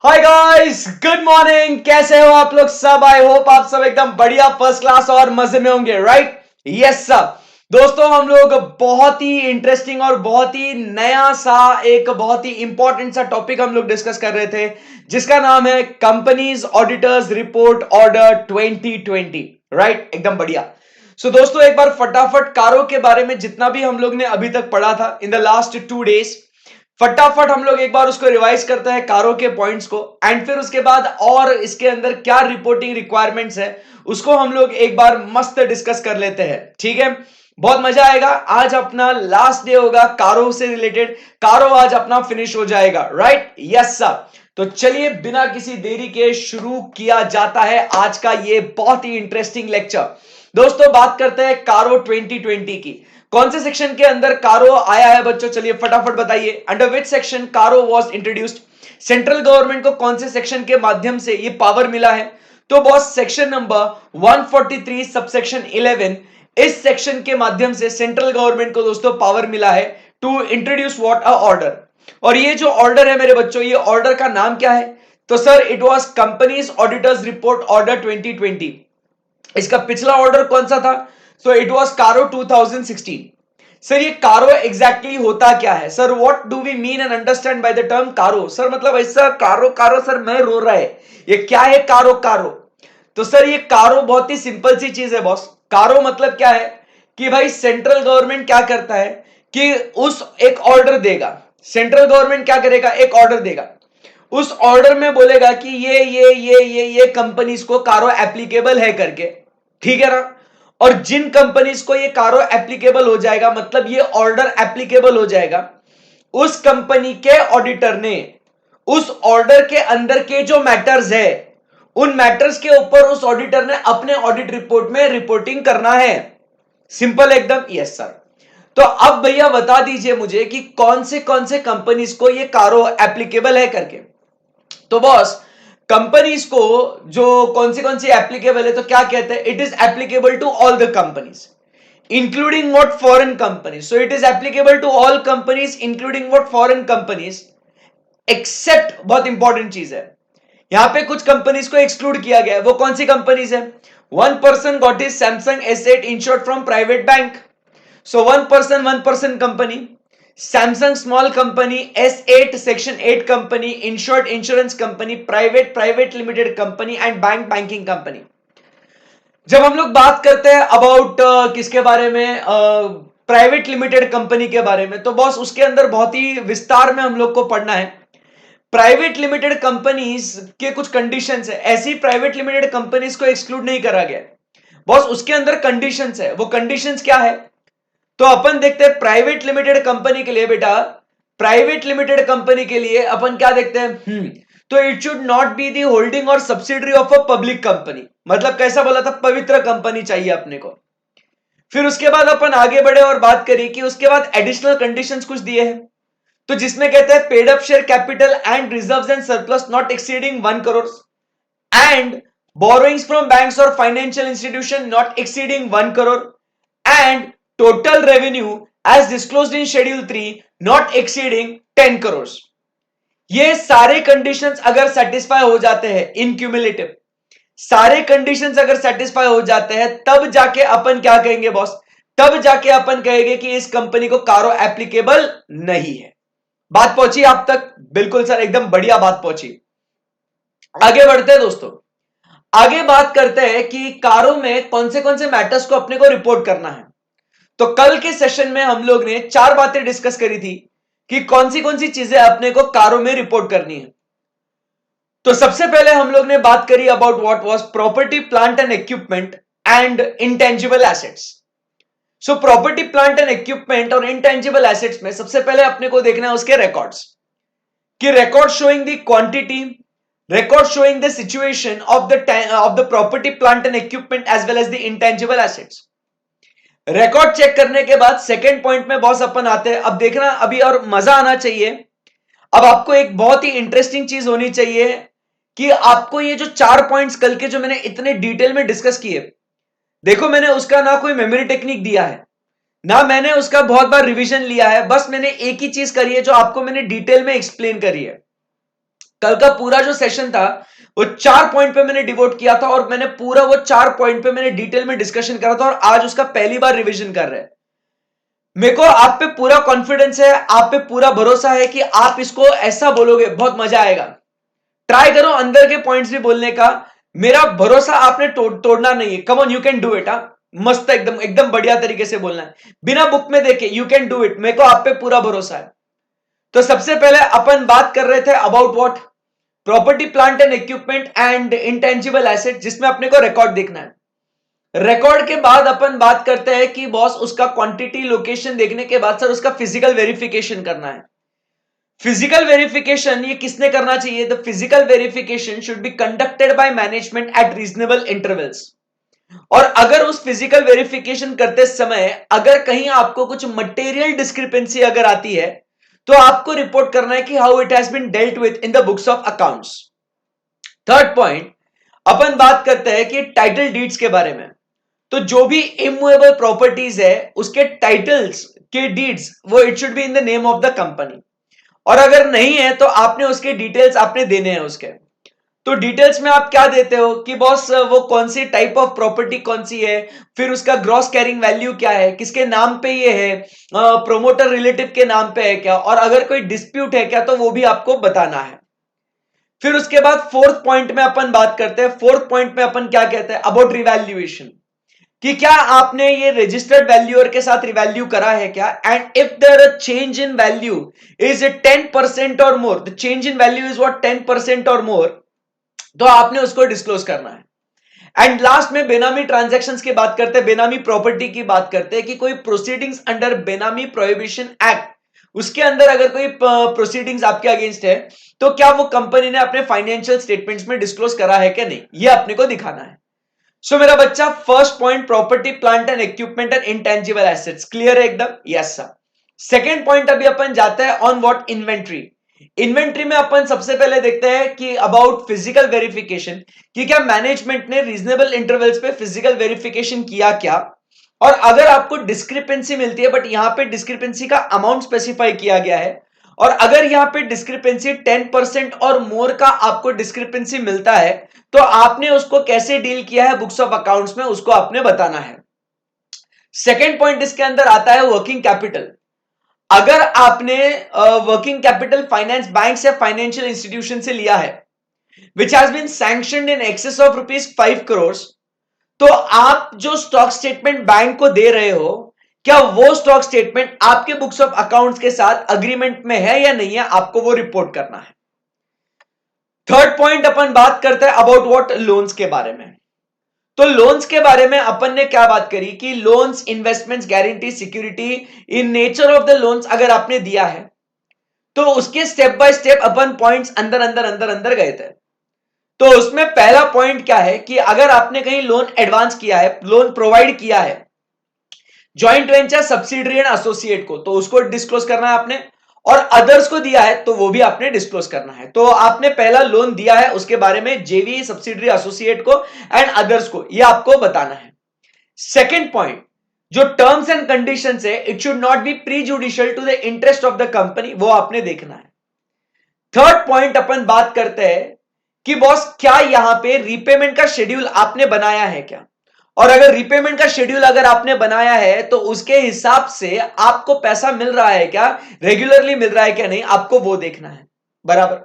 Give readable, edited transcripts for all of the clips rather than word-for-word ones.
Hi guys, good morning. कैसे हो आप लोग सब? आई होप आप सब एकदम बढ़िया, फर्स्ट क्लास और मजे में होंगे, राइट? Yes sir. दोस्तों, हम लोग बहुत ही इंटरेस्टिंग और बहुत ही नया सा एक बहुत ही इंपॉर्टेंट सा टॉपिक हम लोग डिस्कस कर रहे थे, जिसका नाम है companies auditors report order 2020, right? एकदम बढ़िया। दोस्तों, एक बार फटाफट कारों के बारे में जितना भी हम लोग ने अभी तक पढ़ा था इन द लास्ट 2 डेज, फटाफट हम लोग एक बार उसको रिवाइज करते हैं, कारों के पॉइंट्स को, एंड फिर उसके बाद और इसके अंदर क्या रिपोर्टिंग रिक्वायरमेंट्स है उसको हम लोग एक बार मस्त डिस्कस कर लेते हैं। ठीक है, बहुत मजा आएगा। आज अपना लास्ट डे होगा कारों से रिलेटेड। कारों आज अपना फिनिश हो जाएगा, राइट? Yes sir. तो चलिए बिना किसी देरी के शुरू किया जाता है आज का ये बहुत ही इंटरेस्टिंग लेक्चर। दोस्तों, बात करते हैं कारो 2020 की। कौन से सेक्शन के अंदर कारो आया है बच्चों? चलिए फटाफट बताइए। अंडर विच सेक्शन कारो वाज इंट्रोड्यूस्ड? सेंट्रल गवर्नमेंट को कौन से सेक्शन के माध्यम से ये पावर मिला है? तो बॉस, सेक्शन नंबर 143 सबसेक्शन 11, इस सेक्शन के माध्यम से सेंट्रल गवर्नमेंट को दोस्तों पावर मिला है to introduce what a order. और ये जो ऑर्डर है मेरे बच्चों, ये ऑर्डर का नाम क्या है? तो sir, it was companies auditors report order 2020। इसका पिछला ऑर्डर कौन सा था? सो इट वाज कारो 2016। सर, ये कारो एग्जैक्टली होता क्या है? Sir, what do we mean and understand by the term CARO? Sir, मतलब ऐसा कारो कारो, सर मैं रो रहा है, ये क्या है कारो कारो? तो सर, ये कारो बहुत ही सिंपल सी चीज है बॉस। कारो मतलब क्या है कि भाई सेंट्रल गवर्नमेंट क्या करता है कि उस एक ऑर्डर देगा। सेंट्रल गवर्नमेंट क्या करेगा? एक ऑर्डर देगा। उस ऑर्डर में बोलेगा कि ये कंपनीज को कारो एप्लीकेबल है करके। ठीक है ना? और जिन कंपनीज को ये कारो एप्लीकेबल हो जाएगा, मतलब ये ऑर्डर एप्लीकेबल हो जाएगा, उस कंपनी के ऑडिटर ने उस ऑर्डर के अंदर के जो मैटर्स है, उन मैटर्स के ऊपर उस ऑडिटर ने अपने ऑडिट रिपोर्ट में रिपोर्टिंग करना है। सिंपल एकदम। Yes sir. तो अब भैया बता दीजिए मुझे कि कौन से कंपनीज को ये कारो एप्लीकेबल है करके। तो बॉस, कंपनीज को जो कौन सी एप्लीकेबल है, तो क्या कहते हैं? It is applicable to all the companies including what foreign companies. So it is applicable to all companies including what foreign companies, except, बहुत इंपॉर्टेंट चीज है, यहां पे कुछ कंपनीज को एक्सक्लूड किया गया है। वो कौन सी कंपनीज है? One person got is Samsung asset insured from private bank. So one person company, Samsung small company, S8 section 8 company, insured insurance company, private limited company and banking company. जब हम लोग बात करते हैं अबाउट किसके बारे में, प्राइवेट लिमिटेड कंपनी के बारे में, तो बॉस उसके अंदर बहुत ही विस्तार में हम लोग को पढ़ना है। प्राइवेट लिमिटेड कंपनीज के कुछ कंडीशंस है, ऐसी प्राइवेट लिमिटेड कंपनीज को एक्सक्लूड नहीं करा गया बॉस। उसके अंदर कंडीशंस है। वो कंडीशंस क्या है? तो अपन देखते हैं प्राइवेट लिमिटेड कंपनी के लिए बेटा, प्राइवेट लिमिटेड कंपनी के लिए अपन क्या देखते हैं? तो it should not be the holding or subsidiary of a public company. मतलब कैसा बोला था? पवित्र कंपनी चाहिए अपने को। फिर उसके बाद अपन आगे बढ़े और बात करी कि उसके बाद एडिशनल कंडीशंस कुछ दिए हैं, तो जिसमें कहते हैं paid up share capital and reserves and surplus not exceeding 1 crore, and borrowings from banks or financial institution not exceeding 1 crore, and total revenue as disclosed in schedule 3 not exceeding 10 crores। ये सारे conditions अगर satisfy हो जाते हैं इन cumulative, सारे conditions अगर satisfy हो जाते हैं, तब जाके अपन क्या कहेंगे बॉस? तब जाके अपन कहेंगे कि इस कंपनी को कारो एप्लीकेबल नहीं है। बात पहुंची आप तक? बिल्कुल सर, एकदम बढ़िया बात पहुंची। आगे बढ़ते हैं दोस्तों। आगे बात करते हैं कि कारों में कौन से मैटर्स को अपने को रिपोर्ट करना है। तो कल के सेशन में हम लोग ने 4 बातें डिस्कस करी थी कि कौन सी चीजें अपने को कारों में रिपोर्ट करनी है। तो सबसे पहले हम लोग ने बात करी about what was property plant and equipment and intangible assets. So property plant and equipment और इंटेंजिबल एसेट्स में सबसे पहले अपने को देखना है उसके रिकॉर्ड्स, कि record showing the quantity, record showing the situation of the property plant and equipment as well as the intangible assets। Record check करने के बाद सेकंड पॉइंट में बॉस अपन आते हैं। अब देखना, अभी और मजा आना चाहिए। अब आपको एक बहुत ही इंटरेस्टिंग चीज होनी चाहिए कि आपको ये जो 4 पॉइंट्स कल के जो मैंने इतने डिटेल में डिस्कस किए, देखो मैंने उसका ना कोई मेमोरी टेक्निक दिया है, ना मैंने उसका बहुत बार रिवीजन लिया है, बस मैंने एक ही चीज करी है जो आपको मैंने डिटेल में एक्सप्लेन करी है। कल का पूरा जो सेशन था वो 4 पॉइंट पे मैंने डिवोट किया था और मैंने पूरा वो 4 पॉइंट पे मैंने डिटेल में डिस्कशन करा था और आज उसका पहली बार रिवीजन कर रहे हैं। मेरे को आप पे पूरा कॉन्फिडेंस है, आप पे पूरा भरोसा है कि आप इसको ऐसा बोलोगे, बहुत मजा आएगा। ट्राई करो अंदर के पॉइंट्स भी बोलने का, मेरा भरोसा आपने तोड़ना नहीं है। Come on, you can do it. मस्त, एकदम एकदम बढ़िया तरीके से बोलना है, बिना बुक में देखे। यू कैन डू इट, मेरे को आप पे पूरा भरोसा है। तो सबसे पहले अपन बात कर रहे थे about what, property plant and equipment and intangible asset, जिसमें अपने को रिकॉर्ड देखना है। रिकॉर्ड के बाद अपन बात करते हैं कि बॉस उसका क्वांटिटी लोकेशन देखने के बाद सर उसका फिजिकल वेरिफिकेशन करना है। फिजिकल वेरिफिकेशन ये किसने करना चाहिए? The physical verification should be conducted by management eight reasonable intervals. और अगर उस फिजिकल वेरिफिकेशन करते समय अगर कहीं आपको कुछ मटेरियल डिस्क्रिपेंसी अगर आती है तो आपको रिपोर्ट करना है कि how it has been dealt with in the books of accounts. Third point, अपन बात करते हैं कि टाइटल डीड्स के बारे में। तो जो भी इमूवेबल प्रॉपर्टीज है उसके टाइटल्स के डीड्स वो it should be in the name of the company, और अगर नहीं है तो आपने उसके डिटेल्स आपने देने हैं उसके। तो डिटेल्स में आप क्या देते हो कि बॉस वो कौन सी टाइप ऑफ प्रॉपर्टी कौन सी है, फिर उसका ग्रॉस कैरिंग वैल्यू क्या है, किसके नाम पे ये है, प्रोमोटर रिलेटिव के नाम पे है क्या, और अगर कोई डिस्प्यूट है क्या तो वो भी आपको बताना है। फिर उसके बाद फोर्थ पॉइंट में अपन बात करते हैं। फोर्थ पॉइंट में अपन क्या कहते हैं अबाउट रिवैल्यूएशन, कि क्या आपने ये रजिस्टर्ड वैल्यूअर के साथ रिवैल्यू करा है क्या, and if there a change in value is 10% or more, the change in value is what 10% or मोर, तो आपने उसको डिस्क्लोज करना है। एंड लास्ट में बेनामी ट्रांजैक्शंस की बात करते हैं, बेनामी प्रॉपर्टी की बात करते हैं कि कोई प्रोसीडिंग्स अंडर बेनामी प्रोहिबिशन एक्ट, उसके अंदर अगर कोई प्रोसीडिंग्स आपके अगेंस्ट है तो क्या वो कंपनी ने अपने फाइनेंशियल स्टेटमेंट्स में डिस्क्लोज करा है क्या नहीं, ये अपने को दिखाना है। सो मेरा बच्चा, first point property plant and equipment and intangible assets clear है एकदम? Yes sir. सेकेंड पॉइंट अभी अपन जाते हैं ऑन व्हाट, इन्वेंट्री। इन्वेंट्री में अपन सबसे पहले देखते हैं कि अबाउट फिजिकल वेरिफिकेशन, कि क्या मैनेजमेंट ने रीजनेबल इंटरवल्स पे फिजिकल वेरिफिकेशन किया क्या, और अगर आपको डिस्क्रिपेंसी मिलती है बट यहां पे डिस्क्रिपेंसी का अमाउंट स्पेसिफाई किया गया है, और अगर यहां पे डिस्क्रिपेंसी 10% और मोर का आपको डिस्क्रिपेंसी मिलता है तो आपने उसको कैसे डील किया है बुक्स ऑफ अकाउंट्स में, उसको आपने बताना है। सेकेंड पॉइंट इसके अंदर आता है वर्किंग कैपिटल। अगर आपने वर्किंग कैपिटल फाइनेंस बैंक या फाइनेंशियल इंस्टीट्यूशन से लिया है which has been sanctioned in excess of ₹5 crore, तो आप जो स्टॉक स्टेटमेंट बैंक को दे रहे हो, क्या वो स्टॉक स्टेटमेंट आपके बुक्स ऑफ अकाउंट्स के साथ अग्रीमेंट में है या नहीं है, आपको वो रिपोर्ट करना है। थर्ड पॉइंट अपन बात करते हैं अबाउट व्हाट, लोन्स के बारे में। तो लोन्स के बारे में अपन ने क्या बात करी कि loans, investments, guarantee, security, in nature of the loans अगर आपने दिया है तो उसके step by step upon points अंदर अंदर अंदर अंदर गए थे। तो उसमें पहला पॉइंट क्या है कि अगर आपने कहीं लोन एडवांस किया है, लोन प्रोवाइड किया है joint venture, subsidiary and associate को, तो उसको डिस्क्लोज करना है आपने, और अदर्स को दिया है तो वो भी आपने डिस्क्लोज करना है। तो आपने पहला लोन दिया है उसके बारे में, जेवी, सब्सिडरी, एसोसिएट को एंड अदर्स को, ये आपको बताना है। सेकेंड पॉइंट, जो टर्म्स एंड कंडीशंस है, it should not be prejudicial to the interest of the company, वो आपने देखना है। थर्ड पॉइंट अपन बात करते हैं कि बॉस क्या यहां पे रीपेमेंट का शेड्यूल आपने बनाया है क्या, और अगर रीपेमेंट का शेड्यूल अगर आपने बनाया है तो उसके हिसाब से आपको पैसा मिल रहा है क्या, रेगुलरली मिल रहा है क्या नहीं, आपको वो देखना है। बराबर।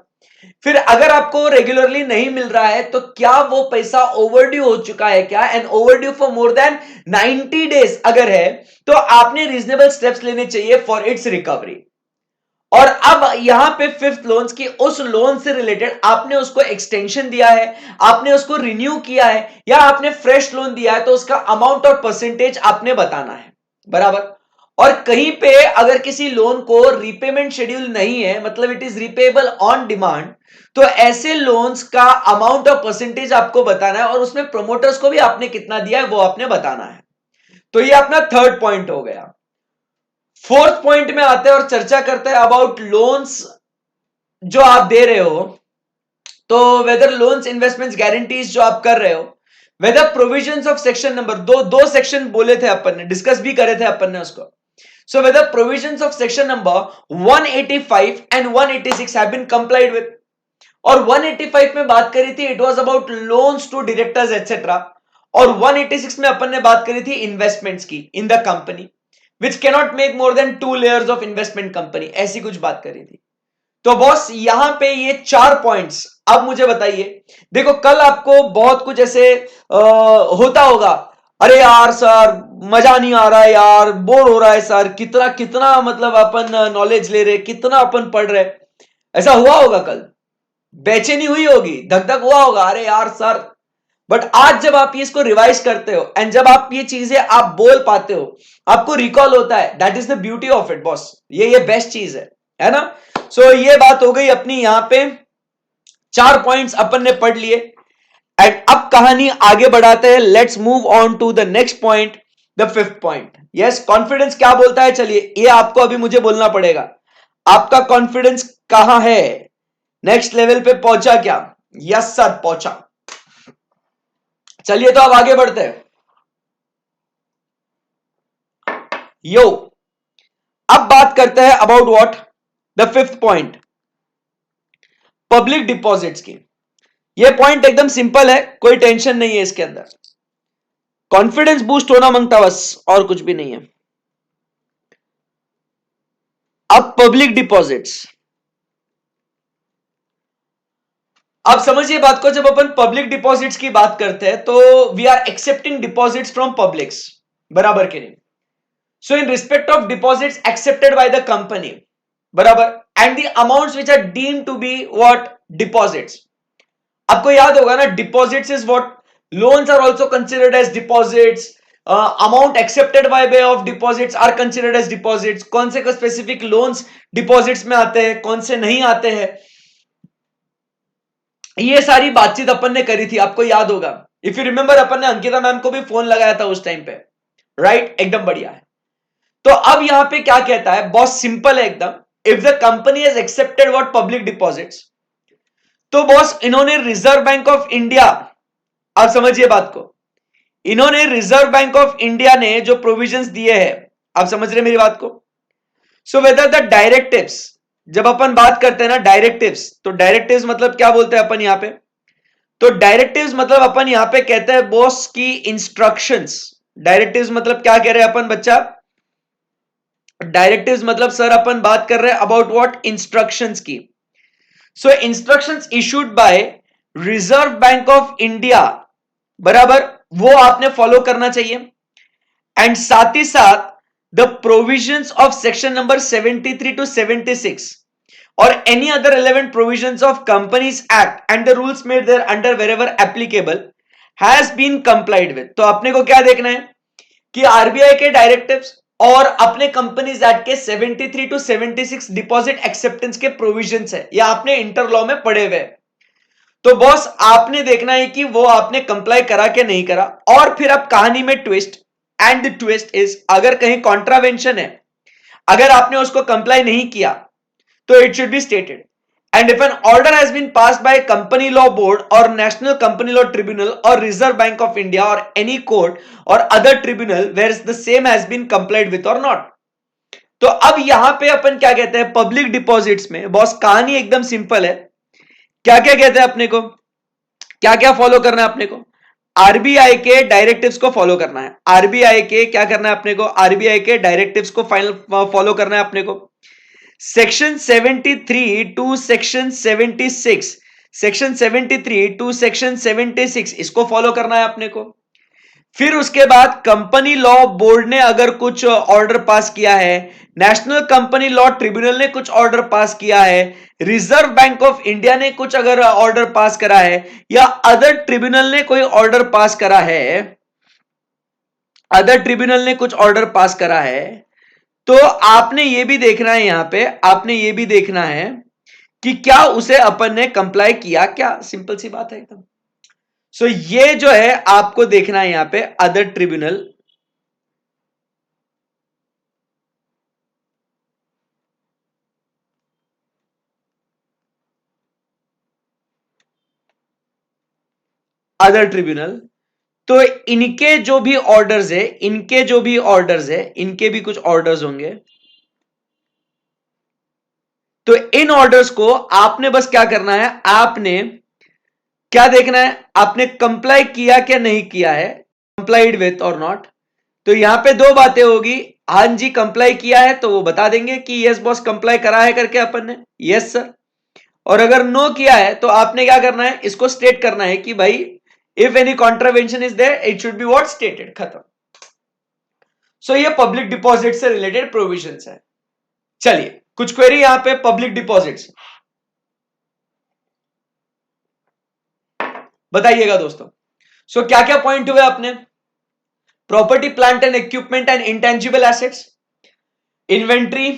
फिर अगर आपको रेगुलरली नहीं मिल रहा है तो क्या वो पैसा ओवरड्यू हो चुका है क्या, and overdue for more then 90 days अगर है तो आपने रीजनेबल स्टेप्स लेने चाहिए फॉर इट्स रिकवरी। और अब यहां पे फिफ्थ लोन्स की, उस लोन से रिलेटेड आपने उसको एक्सटेंशन दिया है, आपने उसको रिन्यू किया है, या आपने फ्रेश लोन दिया है, तो उसका अमाउंट और परसेंटेज आपने बताना है। बराबर। और कहीं पे अगर किसी लोन को रीपेमेंट शेड्यूल नहीं है, मतलब it is repayable on demand, तो ऐसे लोन्स का अमाउंट और परसेंटेज आपको बताना है, और उसमें प्रोमोटर्स को भी आपने कितना दिया है वो आपने बताना है। तो ये अपना थर्ड पॉइंट हो गया। फोर्थ पॉइंट में आते हैं और चर्चा करते हैं अबाउट लोन्स जो आप दे रहे हो, तो वेदर लोन्स, इन्वेस्टमेंट्स, गारंटीज जो आप कर रहे हो, whether provisions of section number दो सेक्शन बोले थे अपन ने, डिस्कस भी करे थे अपन ने उसको। So whether provisions of section number 185 and 186 have been complied with, और 185 में बात करी थी it was about loans to directors etcetera, और 186 में अपन ने बात करी थी इन्वेस्टमेंट्स की in the company which cannot make more than 2 layers of investment company, ऐसी कुछ बात करी थी। तो बॉस यहां पे ये 4 पॉइंट्स, अब मुझे बताइए, देखो कल आपको बहुत कुछ ऐसे होता होगा, अरे यार सर मजा नहीं आ रहा है यार, बोर हो रहा है सर, कितना कितना मतलब अपन नॉलेज ले रहे, कितना अपन पढ़ रहे, ऐसा हुआ होगा कल, बेचैनी हुई होगी, धक धक हुआ होगा, अरे यार सर। बट आज जब आप ये इसको रिवाइज करते हो एंड जब आप ये चीजें आप बोल पाते हो, आपको रिकॉल होता है, that is the beauty of it boss, ये बेस्ट चीज है ना। सो ये बात हो गई अपनी, यहां पे 4 पॉइंट्स अपन ने पढ़ लिए एंड अब कहानी आगे बढ़ाते हैं, let's move on to the next point, the 5th point. Yes, confidence क्या बोलता है, चलिए ये आपको अभी मुझे बोलना पड़ेगा, आपका कॉन्फिडेंस कहां है, नेक्स्ट लेवल पे पहुंचा क्या? यस सर पहुंचा। चलिए तो अब आगे बढ़ते हैं। यो, अब बात करते हैं about what, the 5th point, public deposits की। यह पॉइंट एकदम सिंपल है, कोई टेंशन नहीं है इसके अंदर, कॉन्फिडेंस बूस्ट होना मांगता बस, और कुछ भी नहीं है। अब पब्लिक डिपॉजिट्स, आप समझिए बात को, जब अपन पब्लिक डिपॉजिट्स की बात करते हैं तो we are accepting deposits from publics, बराबर के नहीं। So in respect of deposits accepted by the company, बराबर, and the amounts which are deemed to be what, deposits. आपको याद होगा ना, deposits is what, loans are also considered as deposits, amount accepted by way of deposits are considered as deposits. कौन से specific loans deposits में आते हैं, कौन से नहीं आते हैं, ये सारी बातचीत अपन ने करी थी, आपको याद होगा। इफ यू रिमेंबर, अपन ने अंकिता मैम को भी फोन लगाया था उस टाइम पे, राइट, एकदम बढ़िया है। तो अब यहां पे क्या कहता है, बहुत सिंपल है एकदम, if the company has accepted what, public deposits, तो बॉस इन्होंने रिजर्व बैंक ऑफ इंडिया, आप समझिए बात को, इन्होंने रिजर्व बैंक ऑफ इंडिया ने जो प्रोविजंस दिए हैं, आप समझ रहे मेरी बात को। सो वेदर द डायरेक्टिव्स, जब अपन बात करते हैं ना डायरेक्टिव्स, तो डायरेक्टिव्स मतलब क्या बोलते हैं अपन यहां पे, तो डायरेक्टिव्स मतलब अपन यहां पे कहते हैं बॉस की इंस्ट्रक्शंस। डायरेक्टिव्स मतलब क्या कह रहे हैं अपन बच्चा, डायरेक्टिव्स मतलब सर अपन बात कर रहे हैं अबाउट व्हाट, इंस्ट्रक्शंस की। So instructions issued by Reserve Bank of India, बराबर, वो आपने फॉलो करना चाहिए। एंड साथ ही साथ the provisions of section number 73 to 76 or any other relevant provisions of Companies Act and the rules made there under wherever applicable has been complied with। तो अपने को क्या देखना है कि आरबीआई के डायरेक्टिव्स और अपने कंपनीज एक्ट के 73 टू 76 डिपॉजिट एक्सेप्टेंस के प्रोविजंस है, या आपने इंटर लॉ में पढ़े हुए। तो बॉस आपने देखना है कि वो आपने कंप्लाई करा के नहीं करा, और फिर अब कहानी में twist, and the twist is, अगर कहीं कॉन्ट्रावेंशन है, अगर आपने उसको कंप्लाई नहीं किया, तो it should be stated, and if an order has been passed by a company law board or national company law tribunal or reserve bank of india or any court or other tribunal where the same has been complied with or not। तो अब यहां पे अपन क्या कहते हैं, public deposits में boss कहानी एकदम सिंपल है, क्या क्या कहते हैं अपने को, क्या क्या फॉलो करना है अपने को, आरबीआई के डायरेक्टिव्स को फॉलो करना है, आरबीआई के क्या करना है अपने को, आरबीआई के डायरेक्टिव्स को फाइनल फॉलो करना है अपने को। Section 73 to section 76, section 73 to section 76 इसको फॉलो करना है अपने को। फिर उसके बाद कंपनी लॉ बोर्ड ने अगर कुछ ऑर्डर पास किया है, नेशनल कंपनी लॉ ट्रिब्यूनल ने कुछ ऑर्डर पास किया है, रिजर्व बैंक ऑफ इंडिया ने कुछ अगर ऑर्डर पास करा है, या अदर ट्रिब्यूनल ने कोई ऑर्डर पास करा है, अदर ट्रिब्यूनल ने कुछ ऑर्डर पास करा है, तो आपने ये भी देखना है, यहां पे आपने ये भी देखना है कि क्या उसे अपन ने कंप्लाई किया क्या, सिंपल सी बात है एकदम। सो ये जो है आपको देखना है यहां पे, अदर ट्रिब्यूनल, अदर ट्रिब्यूनल, तो इनके जो भी ऑर्डर्स है, इनके जो भी ऑर्डर्स है, इनके भी कुछ ऑर्डर्स होंगे, तो इन ऑर्डर्स को आपने बस क्या करना है, आपने क्या देखना है, आपने कंप्लाई किया क्या नहीं किया है, कंप्लाइड विथ और नॉट। तो यहां पे दो बातें होगी, हाँ जी कंप्लाई किया है तो वो बता देंगे कि यस बॉस कंप्लाई करा है करके अपन ने, यस सर। और अगर नो किया है तो आपने क्या करना है, इसको स्टेट करना है कि भाई if any contravention is there it should be what stated, खत्म। सो ये पब्लिक डिपॉजिट से रिलेटेड प्रोविजंस है। चलिए कुछ क्वेरी यहां पे पब्लिक डिपॉजिट्स बताइएगा दोस्तों। सो क्या क्या पॉइंट हुए अपने, property plant and equipment and intangible assets, inventory,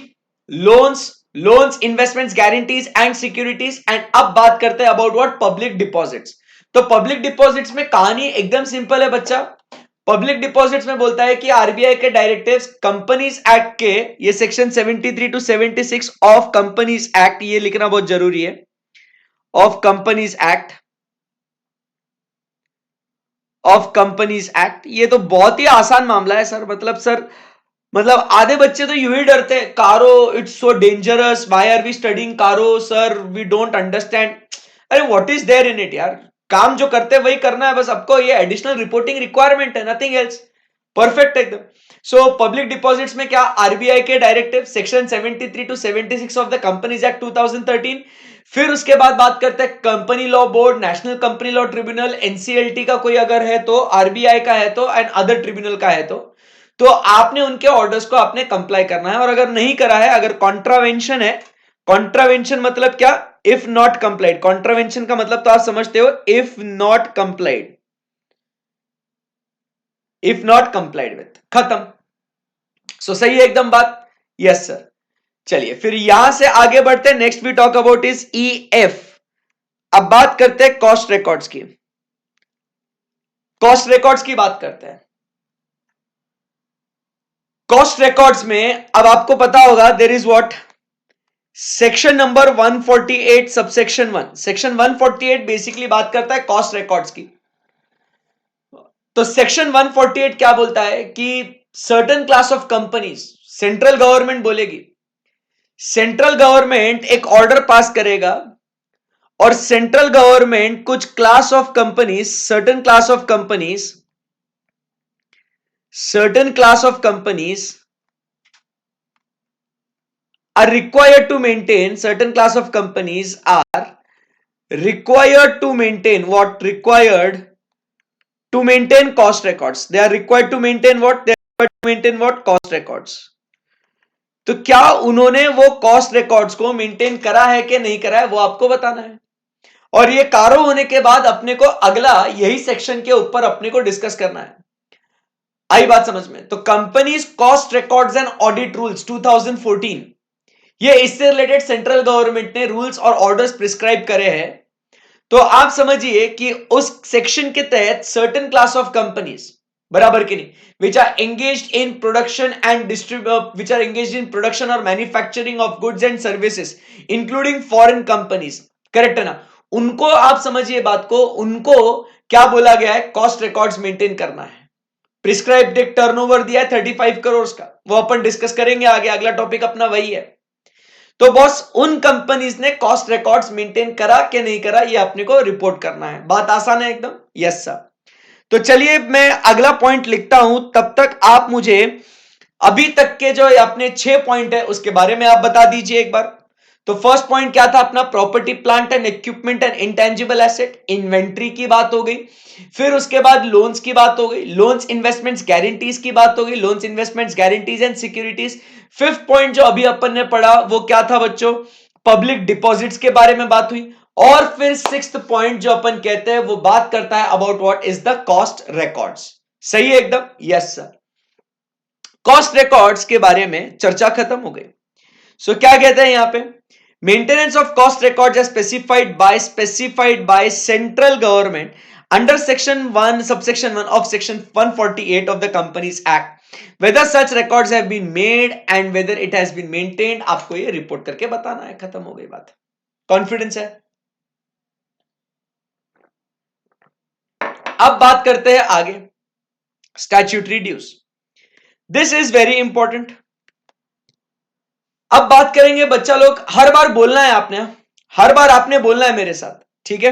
loans, loans investments guarantees and securities. And अब बात करते हैं अबाउट व्हाट पब्लिक डिपॉजिट्स। तो पब्लिक डिपॉजिट्स में कहानी एकदम सिंपल है बच्चा। पब्लिक डिपॉजिट्स में बोलता है कि आरबीआई के डायरेक्टिव्स कंपनीज एक्ट के, ये section 73 to 76 of companies act, ये लिखना बहुत जरूरी है, of companies act, of companies act. ये तो बहुत ही आसान मामला है सर, मतलब सर मतलब आधे बच्चे तो यूं ही डरते हैं, CARO it's so dangerous, why are we studying CARO sir, we don't understand. अरे what is there in it यार, काम जो करते हैं वही करना है बस, आपको ये एडिशनल रिपोर्टिंग रिक्वायरमेंट है, नथिंग एल्स, परफेक्ट एकदम। सो पब्लिक डिपॉजिट्स में क्या, आरबीआई के directive section 73 to 76 of the companies act 2013। फिर उसके बाद बात करते हैं company law board, national company law tribunal, NCLT का कोई अगर है तो, आरबीआई का है तो, एंड अदर ट्रिब्यूनल का है तो आपने उनके ऑर्डर्स को आपने कंप्लाई करना है। और अगर नहीं करा है, अगर कॉन्ट्रावेंशन है, कॉन्ट्रावेंशन मतलब क्या, इफ नॉट कंप्लाइड, कॉन्ट्रावेंशन का मतलब तो आप समझते हो, if not complied, if not complied with, खत्म। सो सही है एकदम बात, यस सर। चलिए फिर यहां से आगे बढ़ते हैं, next we talk about is E F. अब बात करते हैं कॉस्ट रिकॉर्ड्स की, कॉस्ट रिकॉर्ड्स की बात करते हैं। कॉस्ट रिकॉर्ड्स में अब आपको पता होगा there is what, section number 148 subsection 1, section 148 basically बात करता है कॉस्ट रिकॉर्ड्स की। तो सेक्शन 148 क्या बोलता है कि certain class of companies, central government बोलेगी, सेंट्रल गवर्नमेंट एक ऑर्डर पास करेगा और सेंट्रल गवर्नमेंट कुछ class of companies, certain class of companies, certain class of companies are required to maintain, certain class of companies are required to maintain what, required to maintain cost records, they are required to maintain what, they are required to maintain what, cost records। तो क्या उन्होंने वो cost records को maintain करा है कि नहीं करा है, वो आपको बताना है। और ये कारो होने के बाद अपने को अगला यही सेक्शन के ऊपर अपने को डिस्कस करना है। आई बात समझ में, तो companies cost records and audit rules 2014, ये इससे रिलेटेड सेंट्रल गवर्नमेंट ने रूल्स और ऑर्डर्स प्रिस्क्राइब करे हैं। तो आप समझिए कि उस सेक्शन के तहत सर्टेन क्लास ऑफ कंपनीज, बराबर की नहीं, which are engaged in production and distribute, which are engaged in production और manufacturing of goods and services including foreign companies, correct है ना, उनको आप समझिए बात को, उनको क्या बोला गया है, कॉस्ट रिकॉर्ड्स मेंटेन करना है। प्रिस्क्राइब्ड एक टर्नओवर दिया है 35 करोड़ का, वो अपन डिस्कस करेंगे आगे, अगला टॉपिक अपना वही है। तो बॉस उन कंपनीज ने कॉस्ट रिकॉर्ड्स मेंटेन करा कि नहीं करा, ये अपने को रिपोर्ट करना है। बात आसान है एकदम, यस सर। तो चलिए मैं अगला पॉइंट लिखता हूं, तब तक आप मुझे अभी तक के जो अपने 6 पॉइंट है उसके बारे में आप बता दीजिए एक बार। तो फर्स्ट पॉइंट क्या था अपना, property plant and equipment and intangible asset, inventory की बात हो गई। फिर उसके बाद लोन्स की बात हो गई, लोन्स इन्वेस्टमेंट्स गारंटीज की बात हो गई, loans investments guarantees and securities. Fifth point जो अभी अपन ने पढ़ा वो क्या था बच्चों, पब्लिक डिपॉजिट्स के बारे में बात हुई। और फिर सिक्स्थ पॉइंट जो अपन कहते हैं वो बात करता है about what is the cost records. सही है एकदम, यस सर। कॉस्ट रिकॉर्ड्स के बारे में चर्चा खत्म हो गई। सो क्या कहते हैं यहां पे, maintenance of cost records are specified by central government under section 1 subsection 1 of section 148 of the companies act, whether such records have been made and whether it has been maintained, आपको ये रिपोर्ट करके बताना है, खत्म हो गई बात। Confidence है। अब बात करते हैं आगे, statutory dues. This is very important. अब बात करेंगे बच्चा लोग, हर बार बोलना है आपने, हर बार आपने बोलना है मेरे साथ, ठीक है।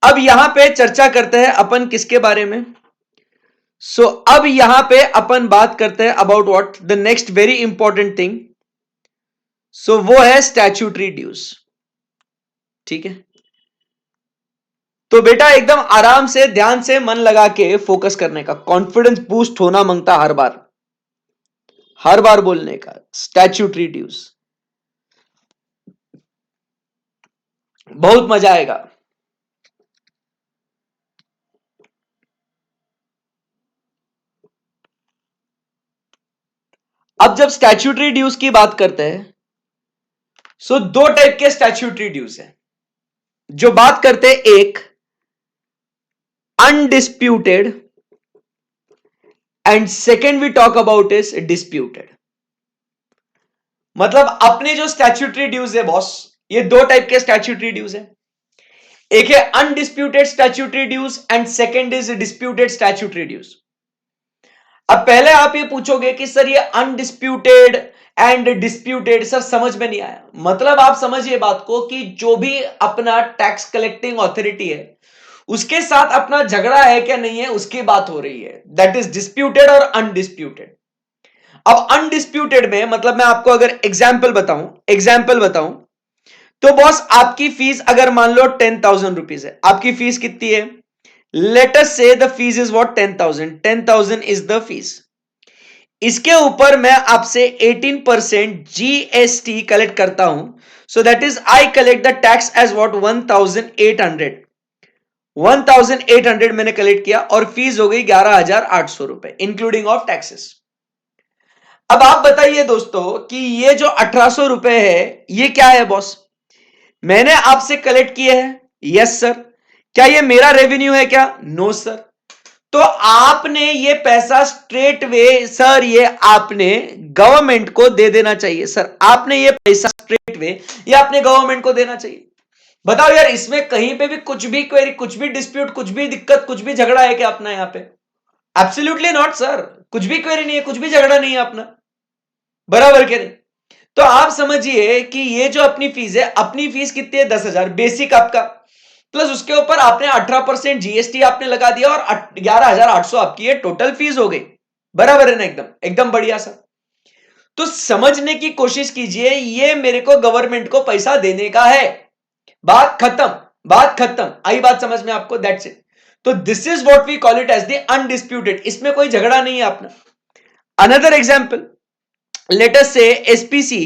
अब यहां पे चर्चा करते हैं अपन किसके बारे में। अब यहां पे अपन बात करते हैं about what the next very important thing. वो है स्टैच्यूटरी ड्यूज, ठीक है। तो बेटा एकदम आराम से, ध्यान से, मन लगा के फोकस करने का, कॉन्फिडेंस बूस्ट होना मांगता हर बार बोलने का स्टैच्यूटरी ड्यूज, बहुत मजा आएगा। अब जब स्टैच्यूटरी ड्यूज की बात करते हैं, दो टाइप के स्टैच्यूटरी ड्यूज है जो बात करते हैं, एक undisputed and second we talk about is disputed. मतलब अपने जो स्टैच्यूटरी ड्यूज है बॉस, ये दो टाइप के स्टैच्यूटरी ड्यूज है। एक है undisputed statutory dues and second is disputed statutory dues. अब पहले आप ये पूछोगे कि सर ये अनडिस्प्यूटेड एंड डिस्प्यूटेड सर समझ में नहीं आया। मतलब आप समझिए बात को कि जो भी अपना टैक्स कलेक्टिंग ऑथोरिटी है उसके साथ अपना झगड़ा है क्या नहीं है उसकी बात हो रही है, दैट इज डिस्प्यूटेड और अनडिस्प्यूटेड। अब अनडिस्प्यूटेड में मतलब मैं आपको अगर एग्जाम्पल बताऊं तो बॉस आपकी फीस अगर मान लो 10,000 रुपीज है, आपकी फीस कितनी है, let us say the fees is what 10,000 is the fees. इसके ऊपर मैं आपसे 18% जीएसटी कलेक्ट करता हूं, so that is I collect the tax as what 1,800 मैंने कलेक्ट किया और फीस हो गई 11,800 रुपए इंक्लूडिंग ऑफ टैक्सेस। अब आप बताइए दोस्तों कि ये जो 1,800 रुपए है ये क्या है बॉस, मैंने आपसे कलेक्ट किए हैं, यस सर। क्या ये मेरा रेवेन्यू है क्या, नो सर। तो आपने ये पैसा स्ट्रेट वे सर ये आपने गवर्नमेंट को दे देना चाहिए सर, आपने ये पैसा स्ट्रेट वे ये आपने गवर्नमेंट को देना चाहिए। बताओ यार इसमें कहीं पे भी कुछ भी क्वेरी, कुछ भी डिस्प्यूट, कुछ भी दिक्कत, कुछ भी झगड़ा है क्या अपना यहाँ पे, एब्सोल्युटली नॉट सर, कुछ भी क्वेरी नहीं है, कुछ भी झगड़ा नहीं है अपना, बराबर के नहीं। तो आप समझिए कि ये जो अपनी फीस है, अपनी फीस कितनी है 10,000 बेसिक आपका, प्लस उसके ऊपर आपने 18% जीएसटी आपने लगा दिया और 11,800 आपकी ये टोटल फीस हो गई, बराबर है ना, एकदम एकदम बढ़िया सा। तो समझने की कोशिश कीजिए, ये मेरे को गवर्नमेंट को पैसा देने का है, बात खत्म, बात खत्म, आई बात समझ में आपको, दैट्स इट। तो this is what we call it as the undisputed, इसमें कोई झगड़ा नहीं है अपना। अनदर एग्जांपल, लेट अस से SPC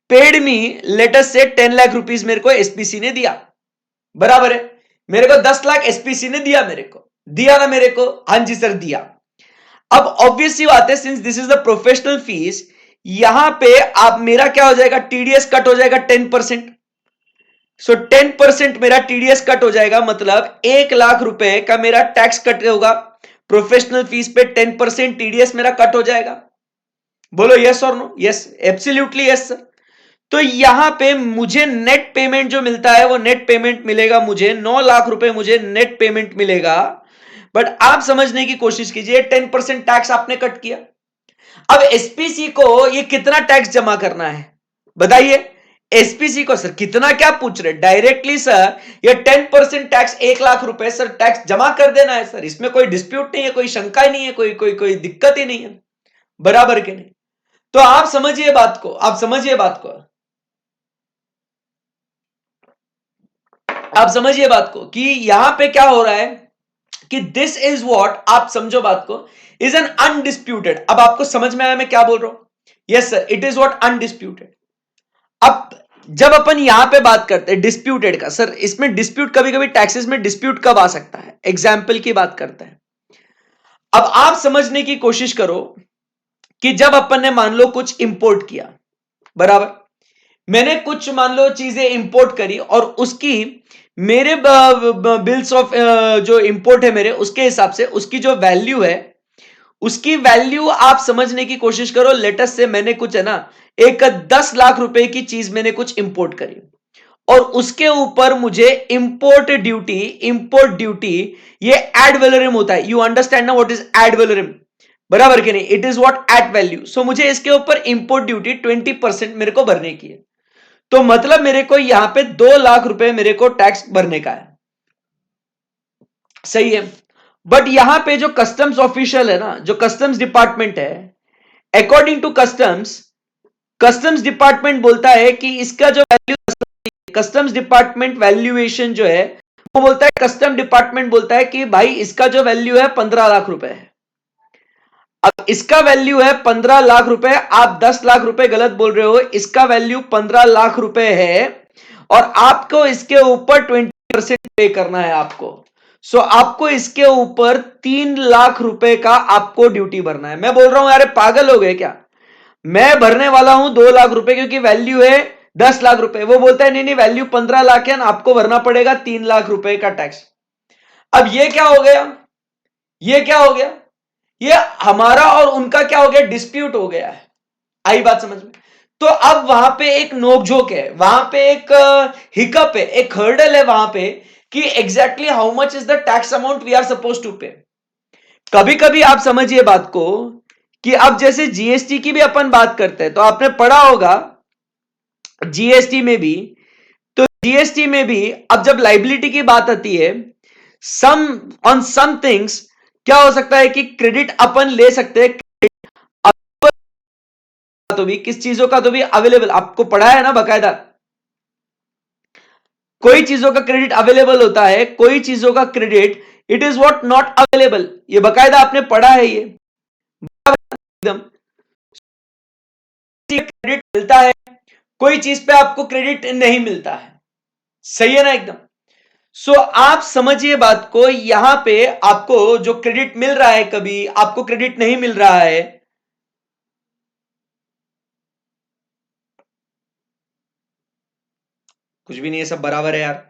paid me, late us से 10 लाख रुपीस मेरे को एसपीसी ने दिया, बराबर है, मेरे को 10 लाख एसपीसी ने दिया, मेरे को दिया ना मेरे को, हाँ जी सर दिया। अब ऑब्वियस सी बात है, since this is the professional fees, यहां पे आप मेरा क्या हो जाएगा, टीडीएस कट हो जाएगा 10%। सो 10% मेरा टीडीएस कट हो जाएगा, मतलब 1 लाख रुपए का मेरा टैक्स कट होगा, प्रोफेशनल फीस पे 10% टीडीएस मेरा कट हो जाएगा। बोलो यस और no, yes absolutely yes sir. तो यहां पे मुझे नेट पेमेंट जो मिलता है वो नेट पेमेंट मिलेगा, मुझे 9 लाख रुपए मुझे नेट पेमेंट मिलेगा। बट आप समझने की कोशिश कीजिए, 10% टैक्स आपने कट किया। अब एसपीसी को ये कितना टैक्स जमा करना है बताइए, एसपीसी को सर कितना क्या पूछ रहे, डायरेक्टली सर ये 10% टैक्स 1 लाख रुपए सर टैक्स जमा कर देना है सर, इसमें कोई डिस्प्यूट नहीं है, कोई शंका ही नहीं है, कोई कोई कोई दिक्कत ही नहीं है, बराबर के नहीं। तो आप समझिए बात को, आप समझिए बात को, आप समझिए बात को कि यहां पे क्या हो रहा है कि दिस इज व्हाट, आप समझो बात को, इज एन अनडिस्प्यूटेड। अब आपको समझ में आया मैं क्या बोल रहा हूं, yes sir it is what undisputed. अब जब अपन यहां पे बात करते हैं डिस्प्यूटेड का, सर इसमें डिस्प्यूट कभी कभी टैक्सेस में डिस्प्यूट कब आ सकता है, एग्जाम्पल की बात करते हैं। अब आप समझने की कोशिश करो कि जब अपन ने मान लो कुछ इंपोर्ट किया, बराबर, मैंने कुछ मान लो चीजें इंपोर्ट करी और उसकी मेरे बिल्स ऑफ जो इंपोर्ट है मेरे, उसके हिसाब से उसकी जो वैल्यू है, उसकी वैल्यू आप समझने की कोशिश करो। लेटेस्ट से मैंने कुछ है ना एक 10 लाख रुपए की चीज मैंने कुछ इंपोर्ट करी और उसके ऊपर मुझे इंपोर्ट ड्यूटी ये एड वैलोरम होता है, यू अंडरस्टैंड ना व्हाट इज एड वैलोरम। बराबर कि नहीं, it is what at value. So मुझे इसके ऊपर इंपोर्ट ड्यूटी 20% मेरे को भरने की है, तो मतलब मेरे को यहां पे 2 लाख रुपए मेरे को टैक्स भरने का है, सही है। बट यहां पे जो कस्टम्स ऑफिशियल है ना, जो कस्टम्स डिपार्टमेंट है, according to customs, customs department बोलता है कि इसका जो वैल्यू, कस्टम्स डिपार्टमेंट वैल्यूएशन जो है वो बोलता है, कस्टम डिपार्टमेंट बोलता है कि भाई इसका जो वैल्यू है 15 लाख रुपए है। अब इसका वैल्यू है 15 लाख रुपए, आप 10 लाख रुपए गलत बोल रहे हो, इसका वैल्यू 15 लाख रुपए है और आपको इसके ऊपर 20% पे करना है आपको। सो आपको इसके ऊपर 3 लाख रुपए का आपको ड्यूटी भरना है। मैं बोल रहा हूं यार पागल हो गए क्या, मैं भरने वाला हूं 2 लाख रुपए क्योंकि वैल्यू है 10 लाख रुपए, वो बोलता है नहीं नहीं वैल्यू 15 लाख है ना, आपको भरना पड़ेगा 3 लाख रुपए का टैक्स। अब ये क्या हो गया, ये क्या हो गया, ये हमारा और उनका क्या हो गया, डिस्प्यूट हो गया है। आई बात समझ में। तो अब वहां पे एक नोकझोंक है, वहां पे एक हिकअप है, एक हर्डल है वहां पे कि exactly how much is the tax amount we are suppose to pay. कभी कभी आप समझिए बात को कि अब जैसे जीएसटी की भी अपन बात करते हैं, तो आपने पढ़ा होगा जीएसटी में भी, तो जीएसटी में भी अब जब लाइबिलिटी की बात आती है, सम ऑन सम थिंग्स क्या हो सकता है कि क्रेडिट अपन ले सकते हैं, तो भी किस चीजों का तो भी अवेलेबल आपको पढ़ा है ना बकायदा, कोई चीजों का क्रेडिट अवेलेबल होता है, कोई चीजों का credit it is what not available, ये बकायदा आपने पढ़ा है ये एकदम। क्रेडिट मिलता है, कोई चीज पे आपको क्रेडिट नहीं मिलता है, सही है ना एकदम। सो आप समझिए बात को, यहां पे आपको जो क्रेडिट मिल रहा है, कभी आपको क्रेडिट नहीं मिल रहा है, कुछ भी नहीं है, सब बराबर है यार।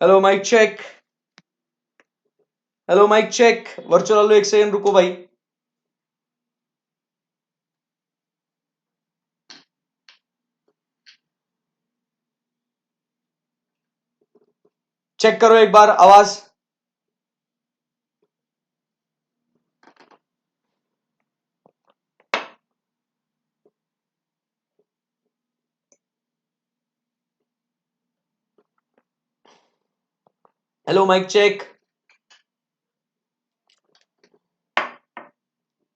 Hello mic check, hello mic check, virtual hello, एक सेकंड रुको भाई। चेक करो एक बार आवाज। Hello mic check,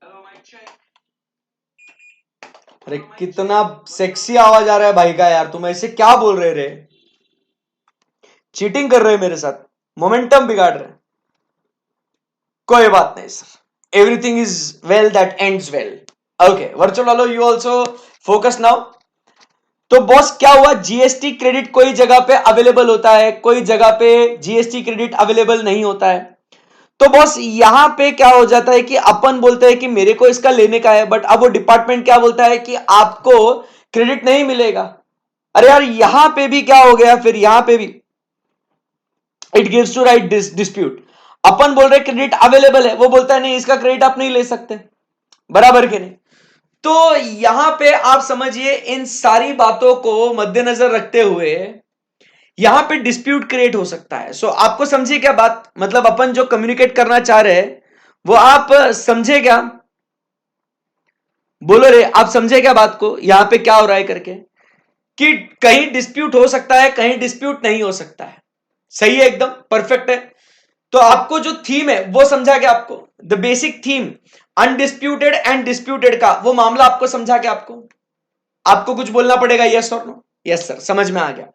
hello mic check. अरे कितना सेक्सी आवाज आ रहा है भाई का यार, तुम ऐसे क्या बोल रहे रे, चीटिंग कर रहे हो मेरे साथ, मोमेंटम बिगाड़ रहे हैं। कोई बात नहीं sir, everything is well that ends well. Okay virtual वालों, यू ऑल्सो फोकस नाउ। तो बॉस क्या हुआ, जीएसटी क्रेडिट कोई जगह पे अवेलेबल होता है, कोई जगह पे जीएसटी क्रेडिट अवेलेबल नहीं होता है। तो बॉस यहां पे क्या हो जाता है कि अपन बोलते हैं कि मेरे को इसका लेने का है, बट अब वो डिपार्टमेंट क्या बोलता है कि आपको क्रेडिट नहीं मिलेगा। अरे यार यहां पे भी क्या हो गया, फिर यहां पे भी it gives to right dispute. अपन बोल रहे क्रेडिट अवेलेबल है, वो बोलता है नहीं इसका क्रेडिट आप नहीं ले सकते, बराबर के नहीं। तो यहां पे आप समझिए, इन सारी बातों को मद्देनजर रखते हुए यहां पे डिस्प्यूट क्रिएट हो सकता है। सो आपको समझिए क्या बात, मतलब अपन जो कम्युनिकेट करना चाह रहे हैं वो आप समझे क्या, बोलो रे, आप समझे क्या बात को, यहां पे क्या हो रहा है करके, कि कहीं डिस्प्यूट हो सकता है, कहीं डिस्प्यूट नहीं हो सकता है, सही है एकदम परफेक्ट है। तो आपको जो थीम है वो समझा गया आपको, the basic theme undisputed and disputed का वो मामला आपको समझा गया, आपको कुछ बोलना पड़ेगा, यस और नो, यस सर समझ में आ गया।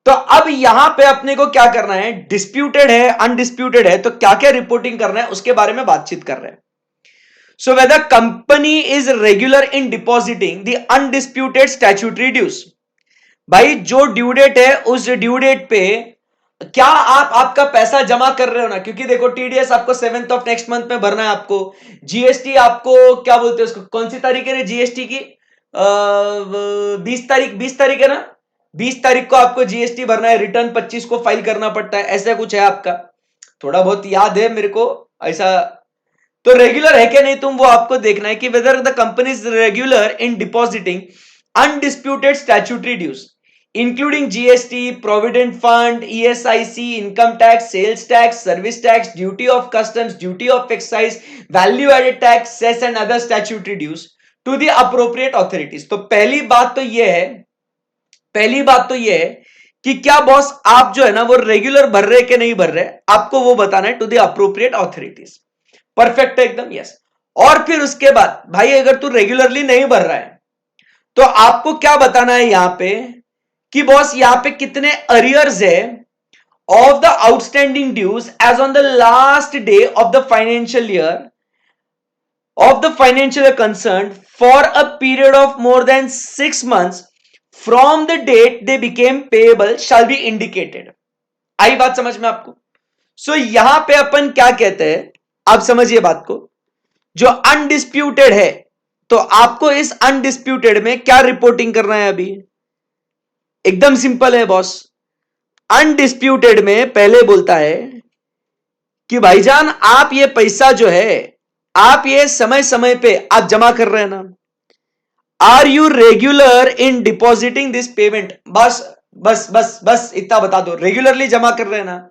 तो अब यहां पे अपने को क्या करना है, डिस्प्यूटेड है अनडिस्प्यूटेड है, तो क्या क्या रिपोर्टिंग करना है उसके बारे में बातचीत कर रहे हैं। So whether company is regular in depositing the undisputed statutory dues, भाई जो ड्यू डेट है उस ड्यू डेट पे क्या आप आपका पैसा जमा कर रहे हो ना, क्योंकि देखो टीडीएस आपको 7th ऑफ नेक्स्ट मंथ में भरना है आपको, जीएसटी आपको क्या बोलते हैं उसको, कौन सी तारीख है जीएसटी की, 20 तारीख है ना, 20 तारीख को आपको जीएसटी भरना है, रिटर्न 25 को फाइल करना पड़ता है, ऐसा कुछ है आपका, थोड़ा बहुत याद है मेरे को ऐसा। तो रेगुलर है क्या नहीं तुम, वो आपको देखना है कि whether the company is regular in depositing undisputed statutory dues including GST, provident fund, ESIC, income tax, sales tax, service tax, duty of customs, duty of excise, value added tax, cess and other statutory dues to the appropriate authorities. तो पहली बात तो यह है कि क्या boss आप जो है ना वो रेगुलर भर रहे कि नहीं भर रहे, आपको वो बताना है to the appropriate authorities. Perfect है एकदम, यस। और फिर उसके बाद भाई अगर तू रेगुलरली नहीं भर रहा है तो आपको क्या बताना है यहां पे कि बॉस यहां पे कितने अरियर्स है of the outstanding dues as on the last day of the financial year concerned for a period of more than 6 months from the date they became payable shall be indicated। आई बात समझ में आपको? सो यहां पे अपन क्या कहते हैं, आप समझिए बात को। जो अनडिस्प्यूटेड है तो आपको इस अनडिस्प्यूटेड में क्या रिपोर्टिंग करना है अभी, एकदम सिंपल है बॉस। अनडिस्प्यूटेड में पहले बोलता है कि भाईजान आप ये पैसा जो है आप ये समय समय पे आप जमा कर रहे हैं ना, are you regular in depositing this payment, बस बस बस बस इतना बता दो, रेगुलरली जमा कर रहे हैं ना,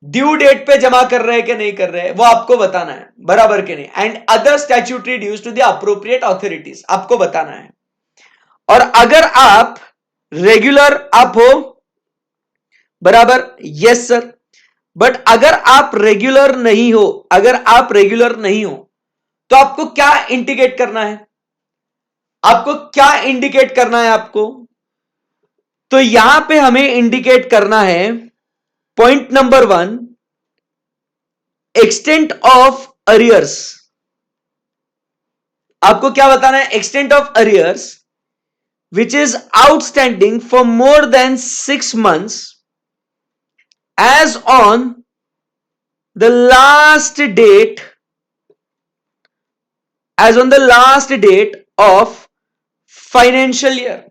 ड्यू डेट पे जमा कर रहे हैं कि नहीं कर रहे हैं वो आपको बताना है, बराबर के नहीं, and other statutory dues to the appropriate authorities आपको बताना है। और अगर आप रेगुलर आप हो, बराबर, यस सर, बट अगर आप रेगुलर नहीं हो, तो आपको क्या इंडिकेट करना है, आपको तो यहां पे हमें इंडिकेट करना है point number 1, extent of arrears. आपको क्या बताना है, extent of arrears which is outstanding for more than 6 months as on the last date of financial year।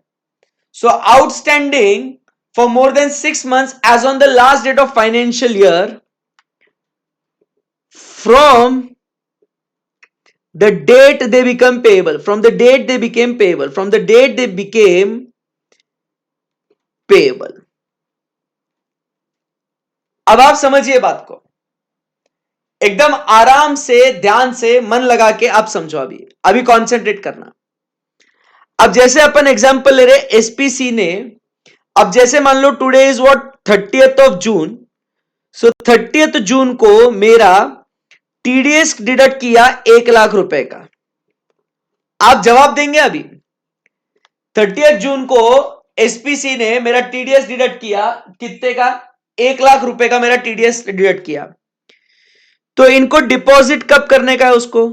So outstanding for more than 6 months as on the last date of financial year from the date they became payable, from the date they became payable। अब आप समझिए बात को, एकदम आराम से ध्यान से मन लगा के आप समझो, अभी कॉन्सेंट्रेट करना। अब जैसे अपन एग्जांपल ले रहे एसपीसी ने, अब जैसे मान लो today is what 30th of June, so 30th जून को मेरा टीडीएस डिडक्ट किया 1 लाख रुपए का। आप जवाब देंगे अभी 30th जून को एसपीसी ने मेरा टीडीएस डिडक्ट किया कितने का, 1 लाख रुपए का मेरा टीडीएस डिडक्ट किया। तो इनको डिपॉजिट कब करने का है उसको,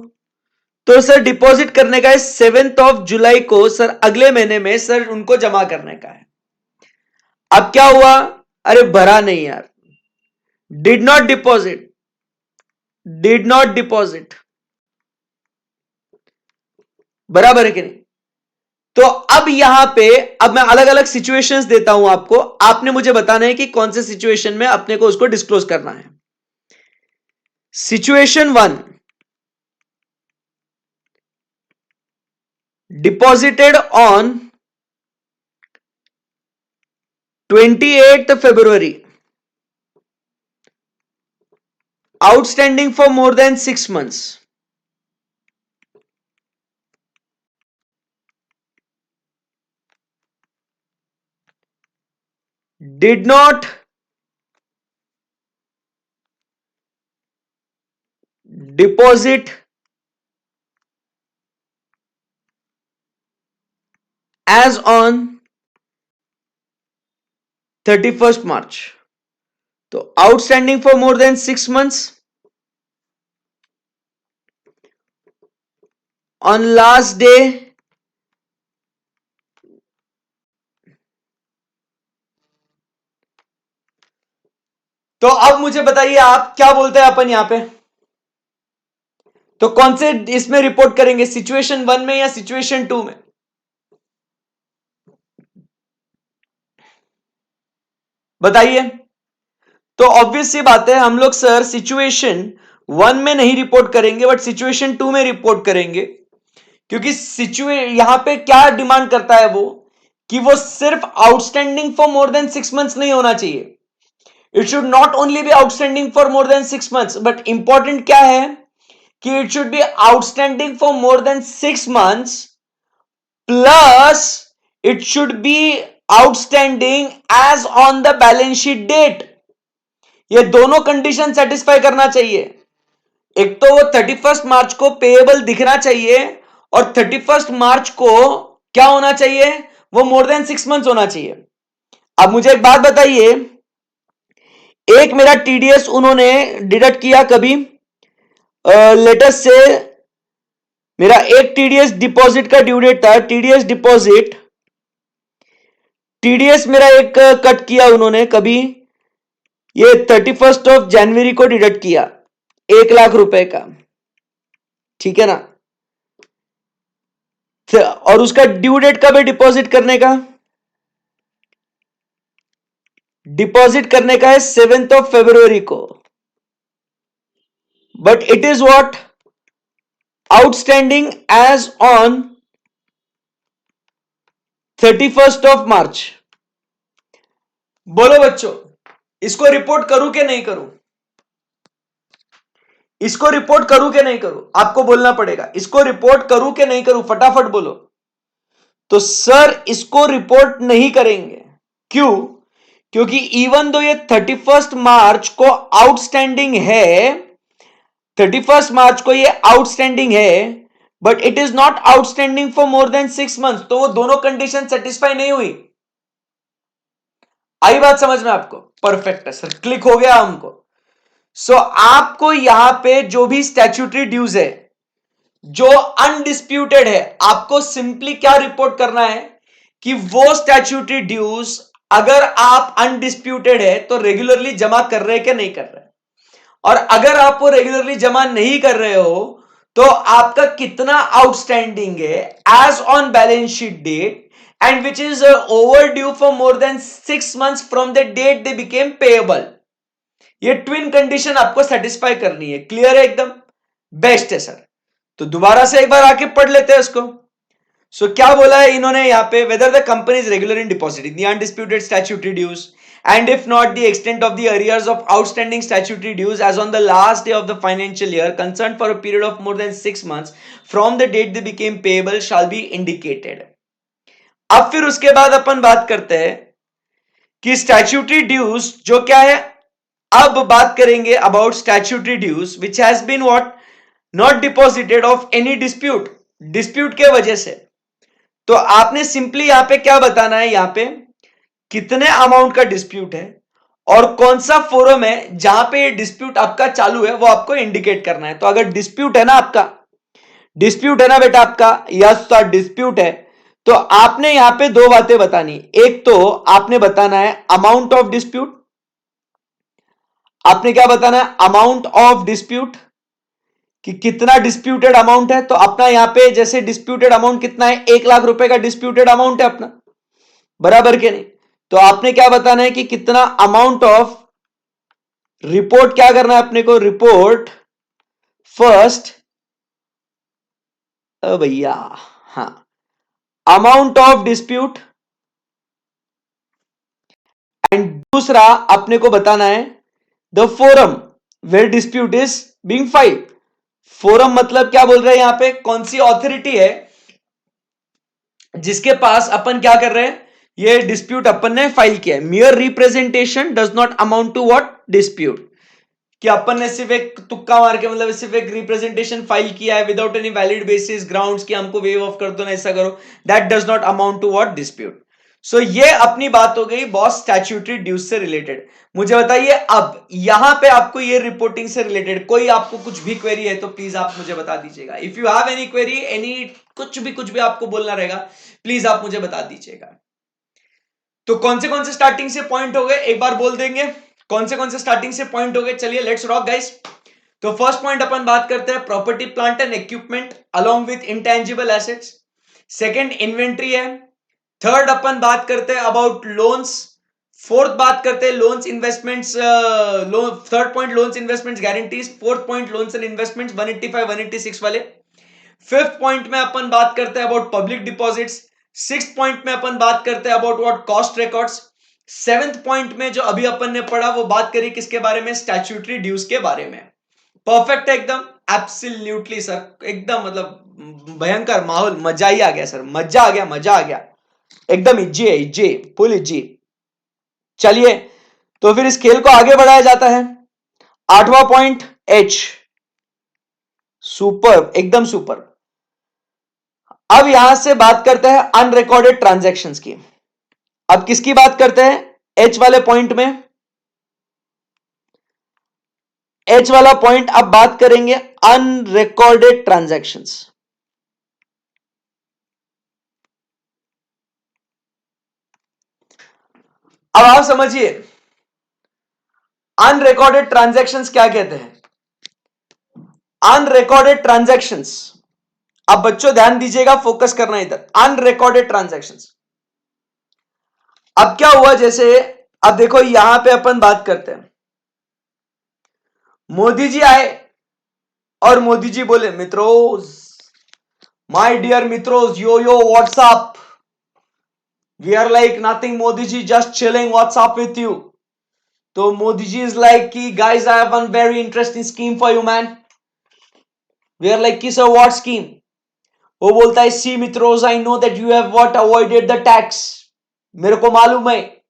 तो सर डिपॉजिट करने का है 7th of July को, सर अगले महीने में सर उनको जमा करने का है। अब क्या हुआ, अरे भरा नहीं यार, डिड नॉट डिपॉजिट, बराबर है कि नहीं। तो अब यहां पे अब मैं अलग अलग सिचुएशंस देता हूं आपको, आपने मुझे बताना है कि कौन से सिचुएशन में अपने को उसको डिस्क्लोज करना है। Situation 1, deposited on 28th February, outstanding for more than 6 months, did not deposit as on 31st March। तो outstanding for more than 6 months on last day तो अब मुझे बताइए आप क्या बोलते हैं अपन यहां पे, तो कौन से इसमें रिपोर्ट करेंगे, सिचुएशन 1 में या सिचुएशन 2 में? बताइए। तो ऑब्वियस सी बात है, हम लोग सर सिचुएशन 1 में नहीं रिपोर्ट करेंगे बट सिचुएशन 2 में रिपोर्ट करेंगे, क्योंकि यहां पे क्या डिमांड करता है वो, कि वो सिर्फ outstanding for more than 6 months नहीं होना चाहिए। It should not only be outstanding for more than 6 months, but important क्या है कि it should be outstanding for more than 6 months plus it should be outstanding as on the balance sheet date. ये दोनों condition satisfy करना चाहिए। एक तो वो 31 मार्च को पेएबल दिखना चाहिए और 31 मार्च को क्या होना चाहिए, वो मोर देन 6 मंथ्स होना चाहिए। अब मुझे एक बात बताइए, एक मेरा टीडीएस उन्होंने डिडक्ट किया कभी, लेटेस्ट से मेरा एक टीडीएस डिपॉजिट का ड्यू डेट था, टीडीएस मेरा एक कट किया उन्होंने कभी, ये 31 जनवरी को डिडक्ट किया 1 लाख रुपए का, ठीक है ना। और उसका ड्यू डेट कब है डिपॉजिट करने का, डिपॉजिट करने का है 7 फरवरी को, but it is what outstanding as on 31 March. बोलो बच्चों, इसको रिपोर्ट करूं कि नहीं करूं, इसको रिपोर्ट करूं कि नहीं करूं, आपको बोलना पड़ेगा, इसको रिपोर्ट करूं कि नहीं करूं, फटाफट बोलो। तो सर इसको रिपोर्ट नहीं करेंगे, क्यों, क्योंकि इवन दो ये 31 मार्च को आउटस्टैंडिंग है, 31 मार्च को ये आउटस्टैंडिंग है, but it is not outstanding for more than 6 months, तो वो दोनों कंडीशन सेटिस्फाई नहीं हुई। आई बात समझ में आपको, परफेक्ट है सर, क्लिक हो गया हमको। सो आपको यहां पे जो भी स्टैट्यूटरी ड्यूज है जो अनडिस्प्यूटेड है, आपको सिंपली क्या रिपोर्ट करना है कि वो स्टैट्यूटरी ड्यूज अगर आप अनडिस्प्यूटेड है तो रेगुलरली जमा कर रहे हैं कि नहीं कर रहे, और अगर आप वो रेगुलरली जमा नहीं कर रहे हो तो आपका कितना आउटस्टैंडिंग है as on balance sheet date and which is over due for more than 6 months from the date they became payable. ये ट्विन कंडीशन आपको सेटिस्फाई करनी है। क्लियर है एकदम, बेस्ट है सर। तो दोबारा से एक बार आके पढ़ लेते हैं इसको। सो क्या बोला है इन्होंने यहां पे, whether the company is regular in depositing the undisputed statutory dues and if not the extent of the arrears of outstanding statutory dues as on the last day of the financial year concerned for a period of more than 6 months from the date they became payable shall be indicated। अब फिर उसके बाद अपन बात करते हैं कि statutory dues जो क्या है, अब बात करेंगे about statutory dues which has been what not deposited of any dispute, dispute के वजह से। तो आपने सिंपली यहां पे क्या बताना है, यहां पे कितने अमाउंट का डिस्प्यूट है और कौन सा फोरम है जहां पे ये डिस्प्यूट आपका चालू है वो आपको इंडिकेट करना है। तो अगर डिस्प्यूट है ना आपका, डिस्प्यूट है ना बेटा आपका, यस सर डिस्प्यूट है, तो आपने यहां पे दो बातें बतानी। एक तो आपने बताना है अमाउंट ऑफ डिस्प्यूट, आपने क्या बताना है अमाउंट ऑफ डिस्प्यूट, कि कितना डिस्प्यूटेड अमाउंट है। तो अपना यहां पे जैसे डिस्प्यूटेड अमाउंट कितना है, 1 लाख रुपए का डिस्प्यूटेड अमाउंट है अपना, बराबर के नहीं। तो आपने क्या बताना है कि कितना अमाउंट ऑफ, रिपोर्ट क्या करना है अपने को, रिपोर्ट फर्स्ट भैया, हाँ, अमाउंट ऑफ डिस्प्यूट, एंड दूसरा अपने को बताना है the forum where dispute is being filed. Forum मतलब क्या बोल रहे हैं यहां पे, कौन सी ऑथोरिटी है जिसके पास अपन क्या कर रहे हैं, ये डिस्प्यूट अपन ने फाइल किया है। Mere representation does not amount to what dispute, कि अपन ने सिर्फ एक तुक्का मार के, मतलब सिर्फ एक रिप्रेजेंटेशन फाइल किया है without any valid basis grounds कि हमको वेव ऑफ कर दो ना, ऐसा करो, that does not amount to what dispute. So ये अपनी बात हो गई बॉस स्टैट्यूटरी ड्यूज से रिलेटेड। मुझे बताइए अब यहां पे आपको ये रिपोर्टिंग से रिलेटेड कोई आपको कुछ भी क्वेरी है तो प्लीज आप मुझे बता दीजिएगा। If you have any query, any कुछ भी आपको बोलना रहेगा, प्लीज आप मुझे बता दीजिएगा। तो कौन से स्टार्टिंग से पॉइंट हो गए एक बार बोल देंगे, कौन से स्टार्टिंग से पॉइंट हो गए। चलिए लेट्स रॉक गाइस। तो फर्स्ट पॉइंट अपन बात करते हैं property plant and equipment along with intangible assets. Second inventory है। थर्ड अपन बात करते हैं अबाउट लोन्स। फोर्थ बात करते हैं loans investments, third point loans investments guarantees, fourth point loans and investments 185 186 वाले। फिफ्थ पॉइंट में अपन बात करते हैं about public deposits. Sixth point में अपन बात करते हैं about what cost records. Seventh point में जो अभी अपन ने पढ़ा वो बात करी किसके बारे में, स्टैट्यूटरी ड्यूज के बारे में। परफेक्ट है एकदम, एब्सोल्युटली सर, एकदम मतलब भयंकर माहौल, मजा ही आ गया सर, मजा आ गया, मजा आ गया एकदम, इज्जी है, इज्जी, फुल इज्जी। चलिए तो फिर इस खेल को आगे बढ़ाया जाता है। आठवां पॉइंट एच, सुपर, एकदम सुपर। अब यहां से बात करते हैं अनरिकॉर्डेड ट्रांजैक्शंस की। अब किसकी बात करते हैं, एच वाले पॉइंट में, एच वाला पॉइंट अब बात करेंगे अनरिकॉर्डेड ट्रांजैक्शंस। अब आप समझिए अनरिकॉर्डेड ट्रांजैक्शंस क्या कहते हैं। अनरिकॉर्डेड ट्रांजैक्शंस, अब बच्चों ध्यान दीजिएगा, फोकस करना इधर, अनरिकॉर्डेड ट्रांजैक्शंस। अब क्या हुआ, जैसे अब देखो यहां पे अपन बात करते हैं, मोदी जी आए और मोदी जी बोले मित्रों, माय डियर मित्रों, yo what's up, we are like nothing Modi ji, just chilling, what's up with you. तो मोदी जी इज लाइक कि guys I have one very interesting scheme for you man. We are like कि सर व्हाट स्कीम। वो बोलता है see मित्रोस, I know that you have what avoided the tax, मेरे को मालूम है,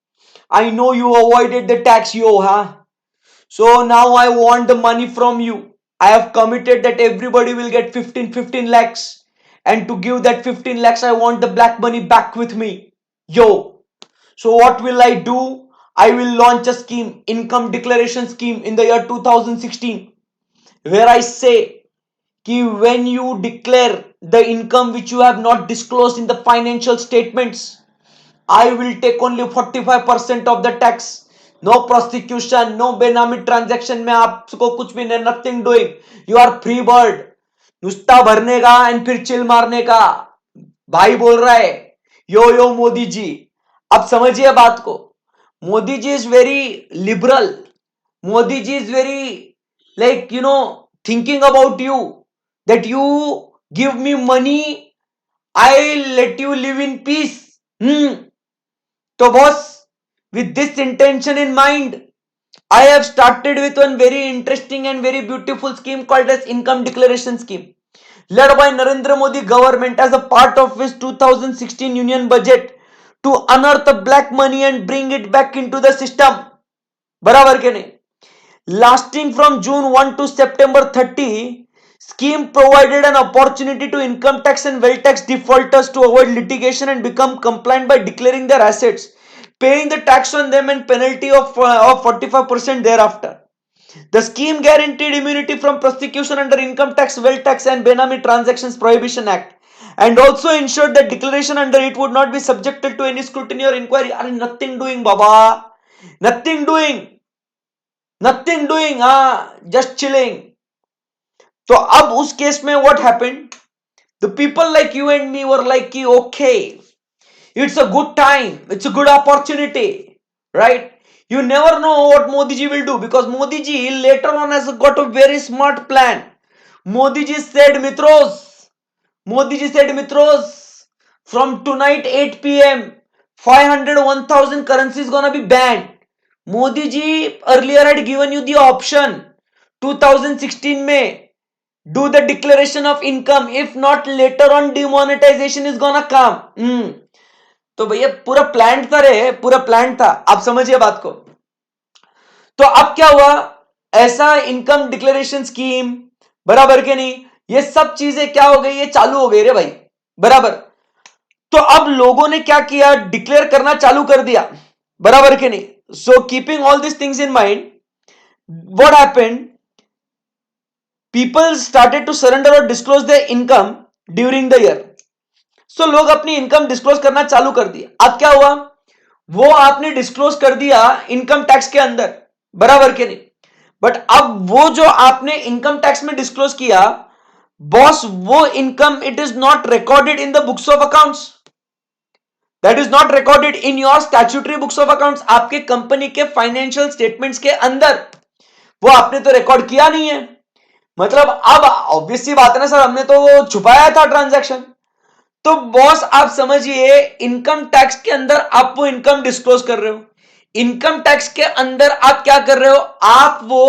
I know you avoided the tax yo, हाँ, so now I want the money from you. I have committed that everybody will get 15 lakhs, and to give that 15 lakhs I want the black money back with me, yo. So what will I do? I will launch a scheme, income declaration scheme, in the year 2016, where I say कि when you declare the income which you have not disclosed in the financial statements, I will take only 45% of the tax. No prosecution, no benami transaction में आपको कुछ भी नहीं, nothing doing, you are free bird, नुस्ता भरने का and फिर chill मारने का। भाई बोल रहा है यो मोदी जी। अब समझिए बात को, Modi ji is very liberal, Modi ji is very like thinking about you, that you give me money, I let you live in peace. तो boss, with this intention in mind, I have started with one very interesting and very beautiful scheme called as income declaration scheme, led by Narendra Modi government as a part of his 2016 union budget, to unearth the black money and bring it back into the system. बराबर के नहीं? Lasting from June 1 to September 30, scheme provided an opportunity to income tax and wealth tax defaulters to avoid litigation and become compliant by declaring their assets, paying the tax on them and penalty of 45% thereafter. The scheme guaranteed immunity from prosecution under Income Tax, Wealth Tax and Benami Transactions Prohibition Act, and also ensured that declaration under it would not be subjected to any scrutiny or inquiry. Are nothing doing, Baba. Nothing doing. Nothing doing, just chilling. तो अब उस case में what happened? The people like you and me were like, okay, it's a good time, it's a good opportunity, right? You never know what Modi ji will do, because Modi ji later on has got a very smart plan. Modi ji said, Mitros, from tonight 8 p.m., 500, 1000 currency is gonna be banned. Modi ji earlier had given you the option, 2016 May, do the declaration of income. If not, later on demonetization is gonna come. तो भैया पूरा plan था रे, पूरा plan था। आप समझिए बात को। तो अब क्या हुआ, ऐसा इनकम डिक्लेरेशन स्कीम, बराबर के नहीं, ये सब चीजें क्या हो गई, ये चालू हो गई रे भाई, बराबर। तो अब लोगों ने क्या किया, डिक्लेयर करना चालू कर दिया, बराबर के नहीं। So keeping all this things in mind, what happened, people started to surrender और disclose their income during the year. So लोग अपनी इनकम डिस्क्लोज करना चालू कर दिया। अब क्या हुआ, वो आपने डिस्क्लोज कर दिया इनकम टैक्स के अंदर, बराबर के नहीं, बट अब वो जो आपने इनकम टैक्स में डिस्क्लोज किया, बॉस, वो income it is not recorded in the books of accounts. That is not recorded in your statutory books of accounts, आपके कंपनी के फाइनेंशियल स्टेटमेंट्स के अंदर, वो आपने तो रिकॉर्ड किया नहीं है। मतलब अब ऑब्वियस सी बात है ना सर, हमने तो छुपाया था ट्रांजैक्शन। तो बॉस आप समझिए, इनकम टैक्स के अंदर आप वो इनकम डिस्क्लोज कर रहे हो, इनकम टैक्स के अंदर आप क्या कर रहे हो, आप वो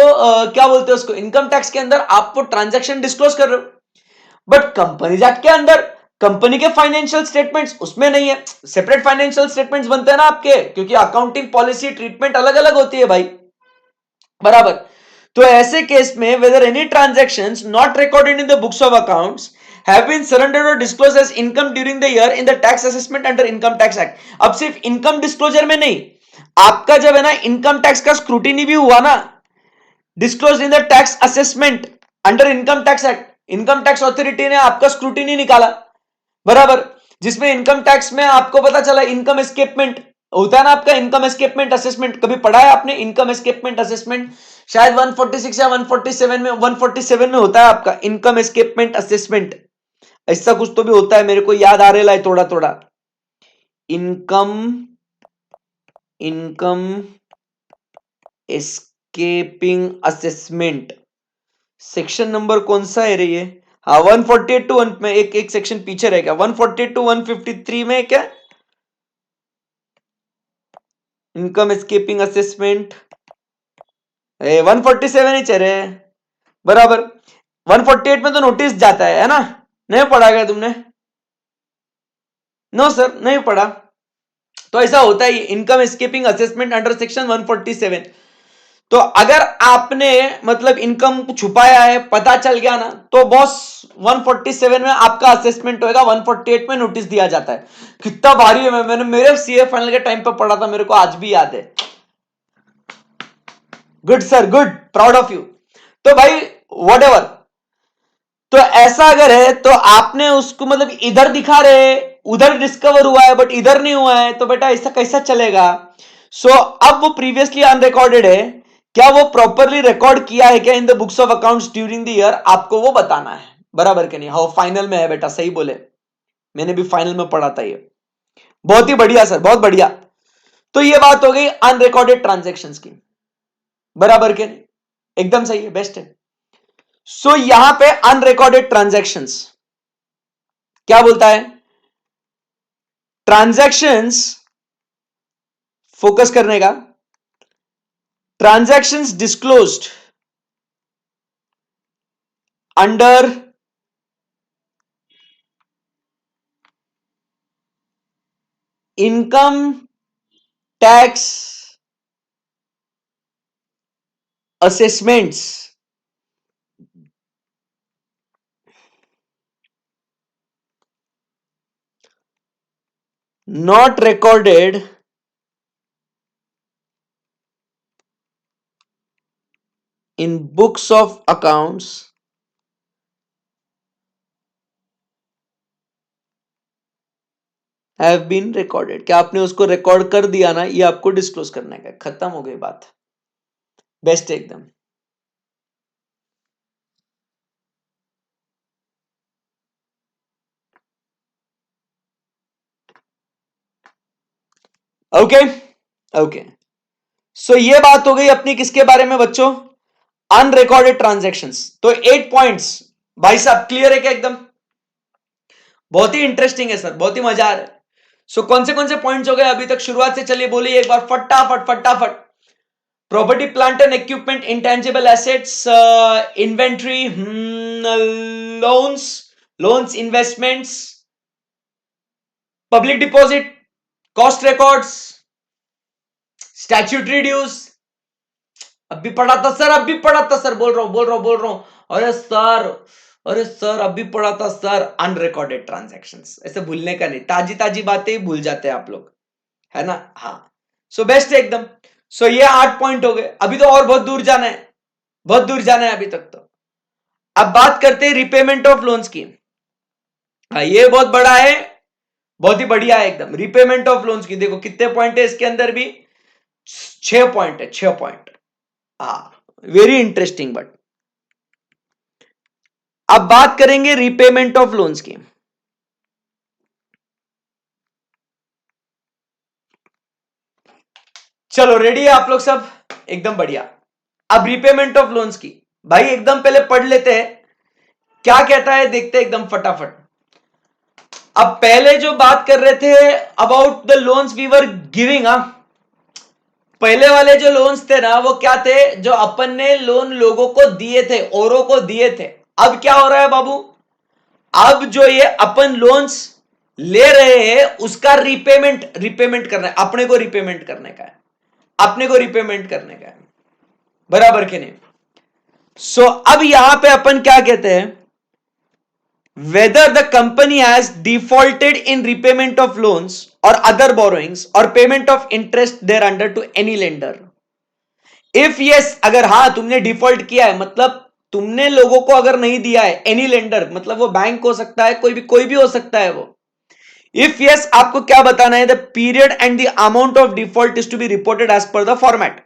क्या बोलते हैं उसको, इनकम टैक्स के अंदर आप वो ट्रांजैक्शन डिस्क्लोज कर रहे हो। बट कंपनीज एक्ट के अंदर कंपनी के फाइनेंशियल स्टेटमेंट्स उसमें नहीं है, सेपरेट फाइनेंशियल स्टेटमेंट्स बनते हैं ना आपके, क्योंकि अकाउंटिंग पॉलिसी ट्रीटमेंट अलग अलग होती है भाई, बराबर। तो ऐसे केस में whether any transactions not recorded in the books of accounts have been surrendered or disclosed as income during the year in the tax assessment under income tax act। अब सिर्फ इनकम डिस्क्लोजर में नहीं, आपका जब है ना income tax का scrutiny भी हुआ ना, disclose in the tax assessment under income tax act, income tax authority ने आपका स्क्रूटिनी निकाला, बराबर, जिसमें इनकम टैक्स में आपको पता चला इनकम एस्केपमेंट होता है ना आपका, इनकम एस्केपमेंट असेसमेंट कभी पढ़ा है आपने? इनकम एस्केपमेंट असेसमेंट शायद 146 या 147 में, 147 में होता है आपका इनकम एस्केपमेंट असेसमेंट, ऐसा कुछ तो भी होता है, मेरे को याद आ रहा है थोड़ा थोड़ा। Income income escaping assessment, section number कौन सा है रे ये? हाँ 148 टू 1 में एक सेक्शन पीछे रह गया, 148 टू 153 में क्या इनकम एस्केपिंग असेसमेंट, 147 ही चले बराबर। 148 में तो नोटिस जाता है ना, नहीं पढ़ा गया तुमने? नो सर नहीं पढ़ा। तो ऐसा होता है income escaping assessment under section 147। तो अगर आपने मतलब इनकम छुपाया है, पता चल गया ना, तो बॉस 147 में आपका असेसमेंट होएगा, 148 में नोटिस दिया जाता है। कितना भारी है, मैंने मेरे सीए फाइनल के टाइम पे पढ़ा था, मेरे को आज भी याद है। Good sir good, proud of you. तो भाई व्हाटएवर, तो ऐसा अगर है तो आपने उसको मतलब इधर दिखा रहे, उधर डिस्कवर हुआ है बट इधर नहीं हुआ है, तो बेटा ऐसा कैसा चलेगा? सो अब वो प्रीवियसली अनरिकॉर्डेड है, क्या वो प्रॉपरली रिकॉर्ड किया है क्या इन the books of accounts during the year, आपको वो बताना है, बराबर के नहीं? हाँ फाइनल में है बेटा, सही बोले, मैंने भी फाइनल में पढ़ा था ये। बहुत ही बढ़िया सर, बहुत बढ़िया। तो ये बात हो गई अनरिकॉर्डेड ट्रांजेक्शन्स की, बराबर के नहीं? एकदम सही है, बेस्ट है। सो यहां पे अनरिकॉर्डेड ट्रांजैक्शंस क्या बोलता है? ट्रांजैक्शंस, फोकस करने का, transactions disclosed under income tax assessments not recorded in books of accounts have been recorded। क्या आपने उसको रिकॉर्ड कर दिया ना, ये आपको डिस्क्लोज करना है, खत्म हो गई बात, बेस्ट एकदम। ओके ओके, सो ये बात हो गई अपनी किसके बारे में बच्चों? Unrecorded transactions. तो 8 पॉइंट्स भाई साहब क्लियर है क्या एकदम? बहुत ही इंटरेस्टिंग है सर, बहुत ही मजा आ रहा है। सो कौन से पॉइंट्स हो गए अभी तक, शुरुआत से चलिए बोलिए एक बार फटाफट फटाफट। Property plant and equipment, intangible assets, inventory, loans, investments, public deposit, cost records, statutory dues. अभी पढ़ा था सर, अभी पढ़ा था सर, बोल रहा हूं। अरे सर अभी पढ़ा था सर, अनरिकॉर्डेड ट्रांजैक्शंस। ऐसे भूलने का नहीं, ताजी ताजी बातें ही भूल जाते हैं आप लोग, है ना? हाँ, सो बेस्ट है एकदम। सो ये 8 पॉइंट हो गए, अभी तो और बहुत दूर जाना है, बहुत दूर जाना है अभी तक तो। अब बात करते हैं रिपेमेंट ऑफ लोन्स की। हाँ ये बहुत बड़ा है, बहुत ही बढ़िया है एकदम। रिपेमेंट ऑफ लोन्स की देखो कितने पॉइंट है इसके अंदर भी, 6 पॉइंट है, 6 पॉइंट। हाँ वेरी इंटरेस्टिंग। बट अब बात करेंगे रिपेमेंट ऑफ लोन्स की। चलो रेडी है आप लोग सब? एकदम बढ़िया। अब रिपेमेंट ऑफ लोन्स की भाई एकदम पहले पढ़ लेते हैं क्या कहता है, देखते हैं एकदम फटाफट। अब पहले जो बात कर रहे थे about the loans we were giving, पहले वाले जो लोन्स थे ना वो क्या थे, जो अपन ने लोन लोगों को दिए थे, औरों को दिए थे। अब क्या हो रहा है बाबू, अब जो ये अपन लोन्स ले रहे हैं उसका रिपेमेंट करना है, अपने को रिपेमेंट करने का है, अपने को रिपेमेंट करने का है, बराबर के नहीं। सो अब यहां पे अपन क्या कहते हैं, whether the company has defaulted in repayment of loans or other borrowings or payment of interest thereunder to any lender. If yes, अगर हाँ तुमने डिफॉल्ट किया है, मतलब तुमने लोगों को अगर नहीं दिया है, एनी लेंडर मतलब वो बैंक हो सकता है, कोई भी हो सकता है वो। इफ यस, आपको क्या बताना है, the period and the amount of default is to be reported as per the format.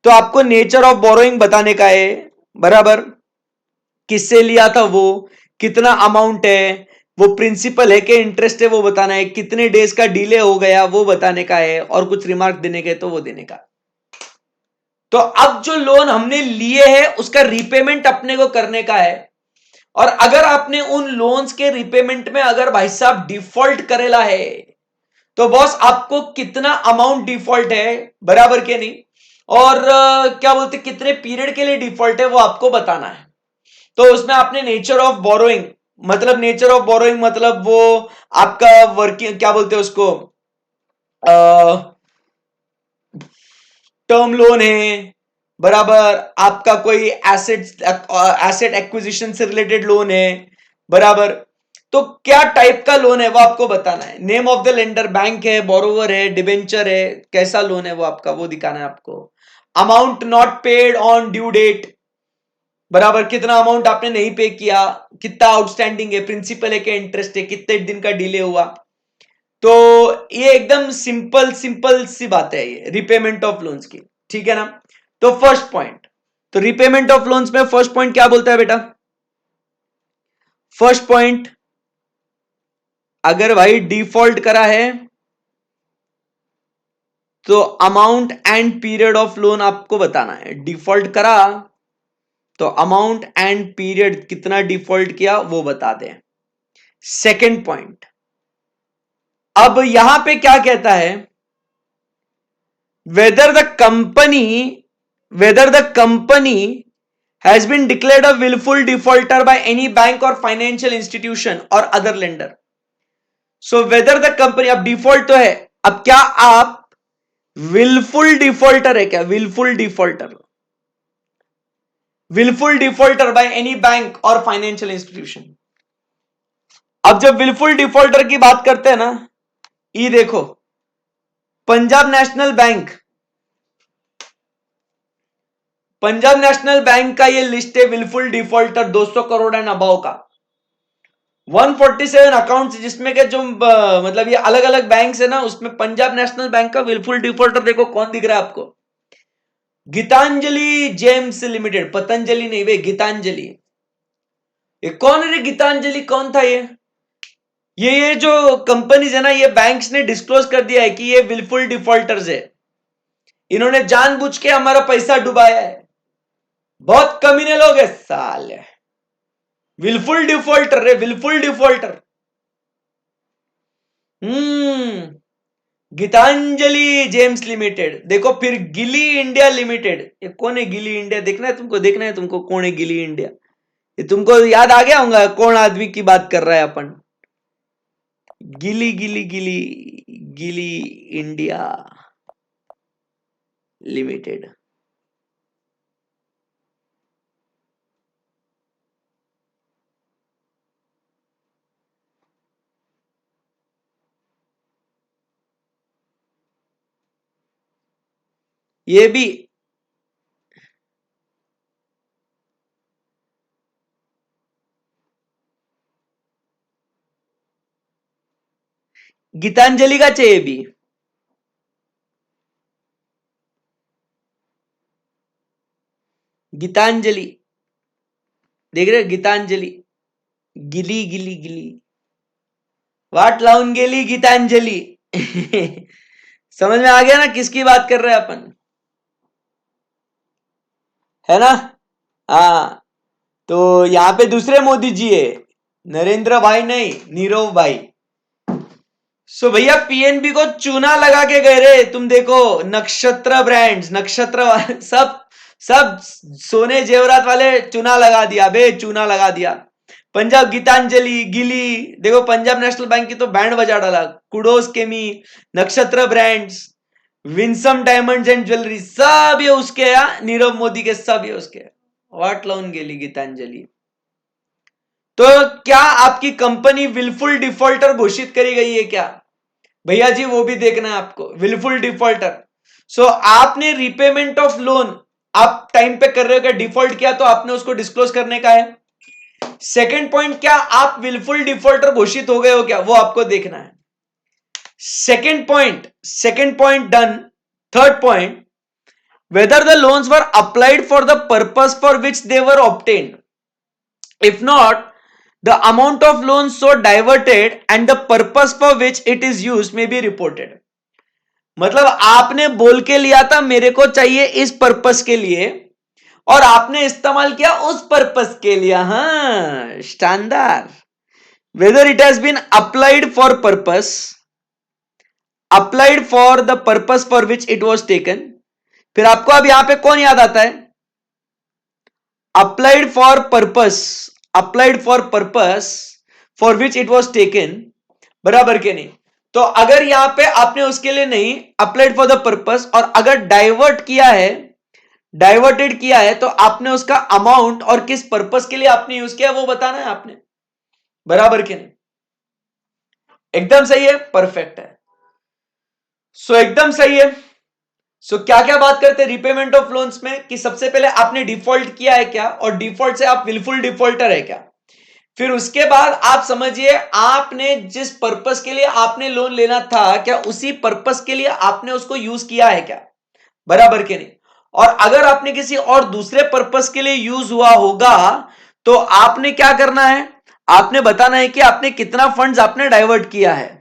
तो आपको नेचर ऑफ बोरोइंग बताने का है, बराबर, किससे लिया था वो, कितना अमाउंट है, वो प्रिंसिपल है कि इंटरेस्ट है वो बताना है, कितने डेज का डिले हो गया वो बताने का है, और कुछ रिमार्क देने के तो वो देने का। तो अब जो लोन हमने लिए हैं उसका रिपेमेंट अपने को करने का है, और अगर आपने उन लोन्स के रिपेमेंट में अगर भाई साहब डिफॉल्ट करेला है तो बॉस आपको कितना अमाउंट डिफॉल्ट है, बराबर के नहीं, और क्या बोलते कितने पीरियड के लिए डिफॉल्ट है वो आपको बताना है। तो उसमें आपने नेचर ऑफ बोरोइंग, मतलब नेचर ऑफ बोरोइंग मतलब वो आपका वर्किंग क्या बोलते हैं उसको, टर्म लोन है, बराबर, आपका कोई एसेट एक्विजिशन से रिलेटेड लोन है, बराबर। तो क्या टाइप का लोन है वो आपको बताना है, name of the lender, bank है, बोरोवर है, डिबेंचर है, कैसा लोन है वो आपका वो दिखाना है आपको। Amount not paid on due date, बराबर, कितना अमाउंट आपने नहीं पे किया, कितना आउटस्टैंडिंग है, प्रिंसिपल है कि इंटरेस्ट है, कितने दिन का डिले हुआ। तो ये एकदम सिंपल सिंपल सी बात है ये रिपेमेंट ऑफ लोन्स की, ठीक है ना। तो फर्स्ट पॉइंट, तो रिपेमेंट ऑफ लोन्स में फर्स्ट पॉइंट क्या बोलता है बेटा, फर्स्ट पॉइंट, अगर भाई डिफॉल्ट करा है तो amount and period of loan आपको बताना है। डिफॉल्ट करा तो अमाउंट एंड पीरियड, कितना डिफॉल्ट किया वो बता दें। सेकेंड पॉइंट, अब यहां पे क्या कहता है, weather the company has been declared a willful defaulter by any bank or financial institution or other lender. So whether the company, अब डिफॉल्ट तो है, अब क्या आप विलफुल डिफॉल्टर है क्या, willful defaulter by any bank और फाइनेंशियल इंस्टीट्यूशन। अब जब विलफुल डिफॉल्टर की बात करते हैं ना, ये देखो Punjab national bank, Punjab national bank का ये लिस्ट है willful defaulter 200 crore and above का, 147 अकाउंट्स जिसमें के जो मतलब ये अलग अलग बैंक है ना, उसमें पंजाब नेशनल बैंक का विलफुल डिफॉल्टर देखो कौन दिख रहा है आपको, गीतांजलि जेम्स लिमिटेड, पतंजलि नहीं वे गीतांजलि। ये कौन है, गीतांजलि कौन था ये जो कंपनीज है ना, ये बैंक्स ने डिस्क्लोज कर दिया है कि ये विलफुल डिफॉल्टर्स है, इन्होंने जानबूझ के हमारा पैसा डुबाया है, बहुत कमीने लोग है साले, विलफुल डिफॉल्टर रे, willful defaulter. Gitanjali gems limited, देखो फिर गिली इंडिया लिमिटेड, ये कौन है गिली इंडिया, देखना है तुमको कौन है गिली इंडिया, ये तुमको याद आ गया होगा कौन आदमी की बात कर रहा है अपन, गिली गिली गिली गिली इंडिया लिमिटेड। ये भी गीतांजलि का चाहिए भी, गीतांजलि, देख रहे हो? गीतांजलि, गिली गिली गिली, वाट लावून गेली गीतांजलि समझ में आ गया ना किसकी बात कर रहे हैं अपन, है ना? हाँ, तो यहां पे दूसरे मोदी जी है, नरेंद्र भाई नहीं, नीरव भाई। सो भैया पीएनबी को चूना लगा के गए रे, तुम देखो नक्षत्र ब्रांड्स, नक्षत्र सब सब सोने जेवरात वाले चूना लगा दिया बे, चूना लगा दिया। पंजाब गीतांजलि, गिली, देखो पंजाब नेशनल बैंक की तो बैंड बजा डाला, कुडोस केमी, नक्षत्र brands, Winsome diamonds and jewellery, सब ये उसके हैं, नीरव मोदी के सब ये उसके। वाट लावून गेली गीतांजलि। तो क्या आपकी कंपनी विलफुल डिफॉल्टर घोषित करी गई है क्या? भैया जी वो भी देखना है आपको, विलफुल डिफॉल्टर। सो आपने रिपेमेंट ऑफ लोन आप टाइम पे कर रहे हो क्या? डिफॉल्ट किया तो आपने उसको डिस्क्लोज करने का है। सेकंड पॉइंट, क्या आप विलफुल डिफॉल्टर घोषित हो गए हो क्या, वो आपको देखना है। Second point done. Third point, whether the loans were applied for the purpose for which they were obtained. If not, the amount of loans so diverted and the purpose for which it is used may be reported. मतलब आपने बोल के लिया था मेरे को चाहिए इस पर्पस के लिए, और आपने इस्तेमाल किया उस पर्पस के लिए। हाँ, शानदार। Whether it has been applied for purpose, applied for the purpose for which it was taken. फिर आपको अब यहां पे कौन याद आता है? Applied for purpose for which it was taken, बराबर के नहीं? तो अगर यहां पे आपने उसके लिए नहीं अप्लाइड फॉर द पर्पस, और अगर डाइवर्टेड किया है तो आपने उसका अमाउंट और किस पर्पस के लिए आपने यूज किया वो बताना है आपने, बराबर के नहीं? एकदम सही है, परफेक्ट है। सो एकदम सही है। सो क्या क्या बात करते हैं रिपेमेंट ऑफ लोन्स में, कि सबसे पहले आपने डिफॉल्ट किया है क्या, और डिफॉल्ट से आप विलफुल डिफॉल्टर है क्या। फिर उसके बाद आप समझिए आपने जिस पर्पस के लिए आपने लोन लेना था, क्या उसी पर्पस के लिए आपने उसको यूज किया है क्या, बराबर के नहीं? और अगर आपने किसी और दूसरे पर्पस के लिए यूज हुआ होगा तो आपने क्या करना है, आपने बताना है कि आपने कितना फंड्स आपने डाइवर्ट किया है।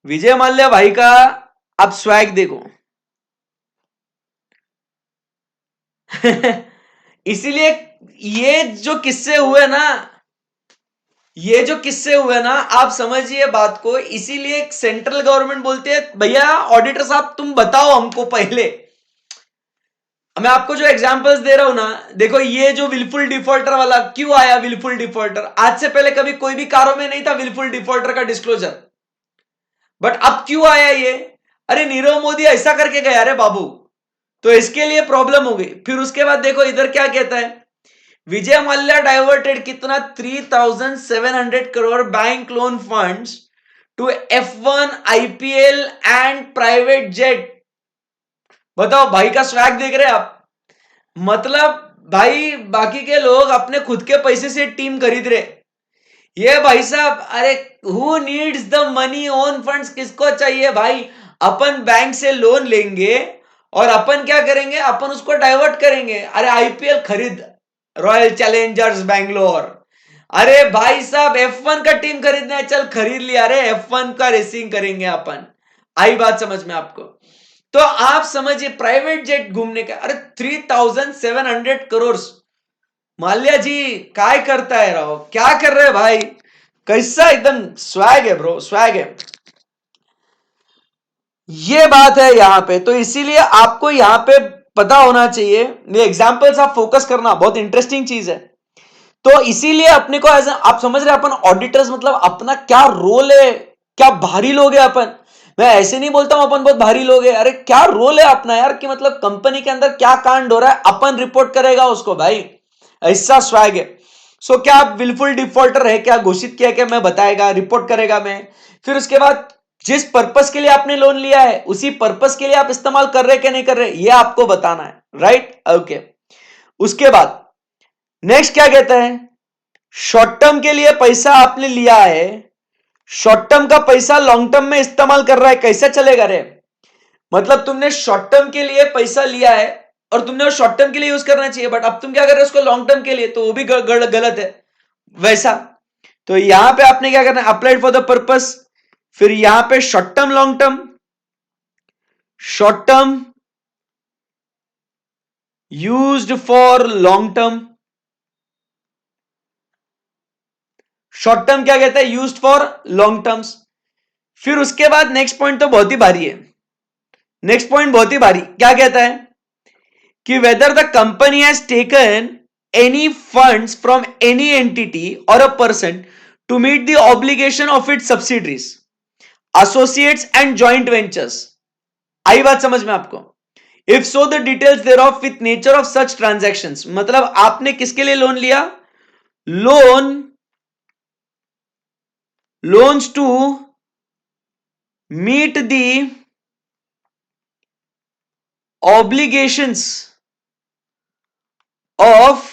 विजय माल्या भाई का आप स्वैग देखो। इसीलिए ये जो किस्से हुए ना, आप समझिए बात को, इसीलिए सेंट्रल गवर्नमेंट बोलती है भैया ऑडिटर साहब तुम बताओ हमको पहले। मैं आपको जो एग्जांपल्स दे रहा हूं ना, देखो ये जो विलफुल डिफॉल्टर वाला क्यों आया, विलफुल डिफॉल्टर आज से पहले कभी कोई भी कारों में नहीं था विलफुल डिफॉल्टर का डिस्क्लोजर, बट अब क्यों आया ये? अरे नीरव मोदी ऐसा करके गया रे बाबू, तो इसके लिए प्रॉब्लम हो गई। फिर उसके बाद देखो इधर क्या कहता है, विजय मल्ल्या डाइवर्टेड कितना 3700 crore bank loan funds to F1 IPL and private jet. बताओ भाई का स्वैग देख रहे हैं आप? मतलब भाई बाकी के लोग अपने खुद के पैसे से टीम खरीद रहे, ये भाई साहब अरे who needs the money, own funds किसको चाहिए भाई? अपन बैंक से लोन लेंगे और अपन क्या करेंगे, अपन उसको डाइवर्ट करेंगे। अरे आईपीएल खरीद, रॉयल चैलेंजर्स बैंगलोर, अरे भाई साहब F1 का टीम खरीदना है, चल खरीद लिया, अरे F1 का रेसिंग करेंगे अपन। आई बात समझ में आपको? तो आप समझिए प्राइवेट जेट घूमने का, अरे 3700 करोड़। माल्या जी काय करता है राव, क्या कर रहे हैं भाई? कैसा एकदम स्वैग है ब्रो, स्वैग है। ये बात है यहां पे, तो इसीलिए आपको यहां पे पता होना चाहिए, ये एग्जांपल्स आप फोकस करना, बहुत इंटरेस्टिंग चीज है। तो इसीलिए अपने को एज आप समझ रहे, अपन ऑडिटर्स मतलब अपना क्या रोल है, क्या भारी लोग है अपन। मैं ऐसे नहीं बोलता हूं अपन बहुत भारी लोग है, अरे क्या रोल है अपना यार, कि मतलब कंपनी के अंदर क्या कांड हो रहा है अपन रिपोर्ट करेगा उसको भाई, ऐसा स्वैग है। सो क्या आप विलफुल डिफॉल्टर है क्या, घोषित किया क्या, मैं बताएगा, रिपोर्ट करेगा मैं। फिर उसके बाद जिस पर्पस के लिए आपने लोन लिया है उसी पर्पस के लिए आप इस्तेमाल कर रहे क्या नहीं कर रहे, ये आपको बताना है, राइट? ओके। उसके बाद नेक्स्ट क्या कहता है, शॉर्ट टर्म के लिए पैसा आपने लिया है, शॉर्ट टर्म का पैसा लॉन्ग टर्म में इस्तेमाल कर रहा है, कैसे चलेगा रे? मतलब तुमने शॉर्ट टर्म के लिए पैसा लिया है और तुमने वो शॉर्ट टर्म के लिए यूज करना चाहिए, बट अब तुम क्या कर रहे हो उसको लॉन्ग टर्म के लिए, तो वो भी गलत है वैसा। तो यहां पे आपने क्या करना है, अप्लाइड फॉर द पर्पस, फिर यहां पे short term long term, short term used for long term, short term क्या कहता है, यूज्ड फॉर लॉन्ग टर्म्स। फिर उसके बाद नेक्स्ट पॉइंट तो बहुत ही भारी है, नेक्स्ट पॉइंट बहुत ही भारी, क्या कहता है कि whether the company has taken any funds from any entity और a person to meet the obligation of its subsidiaries, associates and joint ventures. आई बात समझ में आपको? If so the details thereof with nature of such transactions, मतलब आपने किसके लिए लोन लिया, loans to meet the obligations of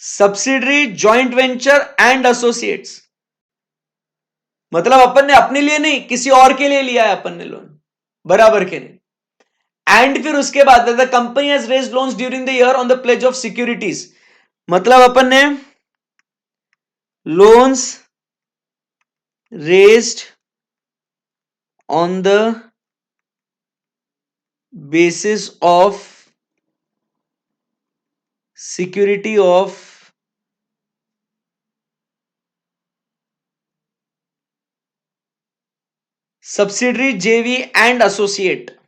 subsidiary, joint venture and associates। मतलब अपन ने अपने लिए नहीं, किसी और के लिए लिया है अपन ने लोन, बराबर के लिए। एंड फिर उसके बाद the company has raised loans during the year on the pledge of securities, मतलब अपन ने loans raised on the basis of security of subsidiary, JV and associate।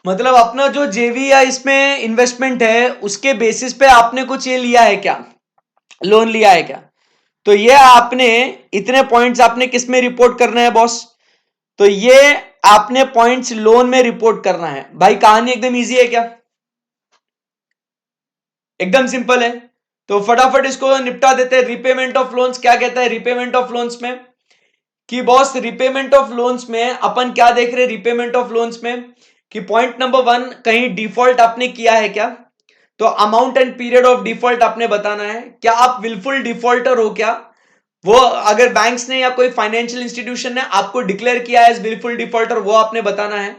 मतलब अपना जो जेवी या इसमें इन्वेस्टमेंट है उसके बेसिस पे आपने कुछ ये लिया है क्या, लोन लिया है क्या? तो ये आपने इतने पॉइंट्स आपने किस में रिपोर्ट करना है बॉस, तो ये आपने पॉइंट्स लोन में रिपोर्ट करना है। भाई कहानी एकदम इजी है क्या, एकदम सिंपल है। तो फटाफट इसको निपटा देते हैं। रिपेमेंट ऑफ लोन्स क्या कहता है, रिपेमेंट ऑफ लोन्स में कि बॉस रिपेमेंट ऑफ लोन्स में अपन क्या देख रहे हैं, रिपेमेंट ऑफ लोन्स में कि पॉइंट नंबर 1, कहीं डिफॉल्ट आपने किया है क्या, तो amount and period of default आपने बताना है। क्या आप विलफुल डिफॉल्टर हो क्या, वो अगर बैंक्स ने या कोई फाइनेंशियल इंस्टीट्यूशन ने आपको डिक्लेयर किया है एज विलफुल डिफॉल्टर, वो आपने बताना है।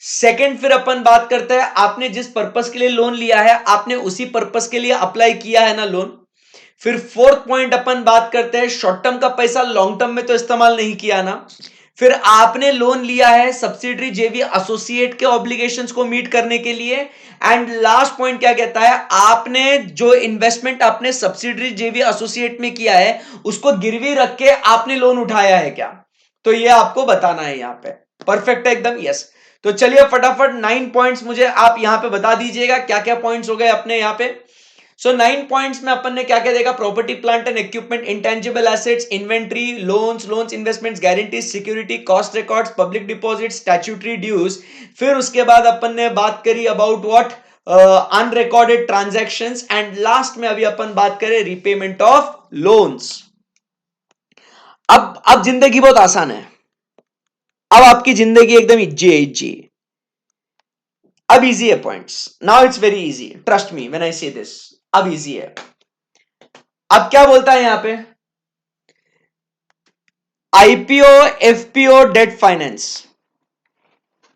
सेकंड फिर अपन बात करते हैं, आपने जिस पर्पस के लिए लोन लिया है आपने उसी पर्पस के लिए अप्लाई किया है ना लोन। फिर फोर्थ पॉइंट अपन बात करते हैं, शॉर्ट टर्म का पैसा लॉन्ग टर्म में तो इस्तेमाल नहीं किया ना। फिर आपने लोन लिया है सब्सिडरी, जेवी, एसोसिएट के ऑब्लिगेशंस को मीट करने के लिए। एंड लास्ट पॉइंट क्या कहता है, आपने जो इन्वेस्टमेंट आपने सब्सिडरी, जेवी, एसोसिएट में किया है उसको गिरवी रख के आपने लोन उठाया है क्या, तो ये आपको बताना है यहां पे। परफेक्ट है एकदम, यस। तो चलिए फटाफट 9 पॉइंट्स मुझे आप यहां पे बता दीजिएगा, क्या क्या पॉइंट्स हो गए अपने यहां पे। सो 9 पॉइंट्स में अपन ने क्या क्या देखा, property, plant and equipment, intangible assets, inventory, loans investments, guarantees, security, cost records, public deposit, statutory dues. फिर उसके बाद अपन ने बात करी about what, unrecorded transactions. And last में अभी अपन बात करें रिपेमेंट ऑफ लोन्स। अब जिंदगी बहुत आसान है, अब आपकी जिंदगी एकदम इजी है, इजी। अब इजी है points, now it's very easy, trust me when I से दिस, अब इजी है। अब क्या बोलता है यहां पे, IPO, FPO, debt finance,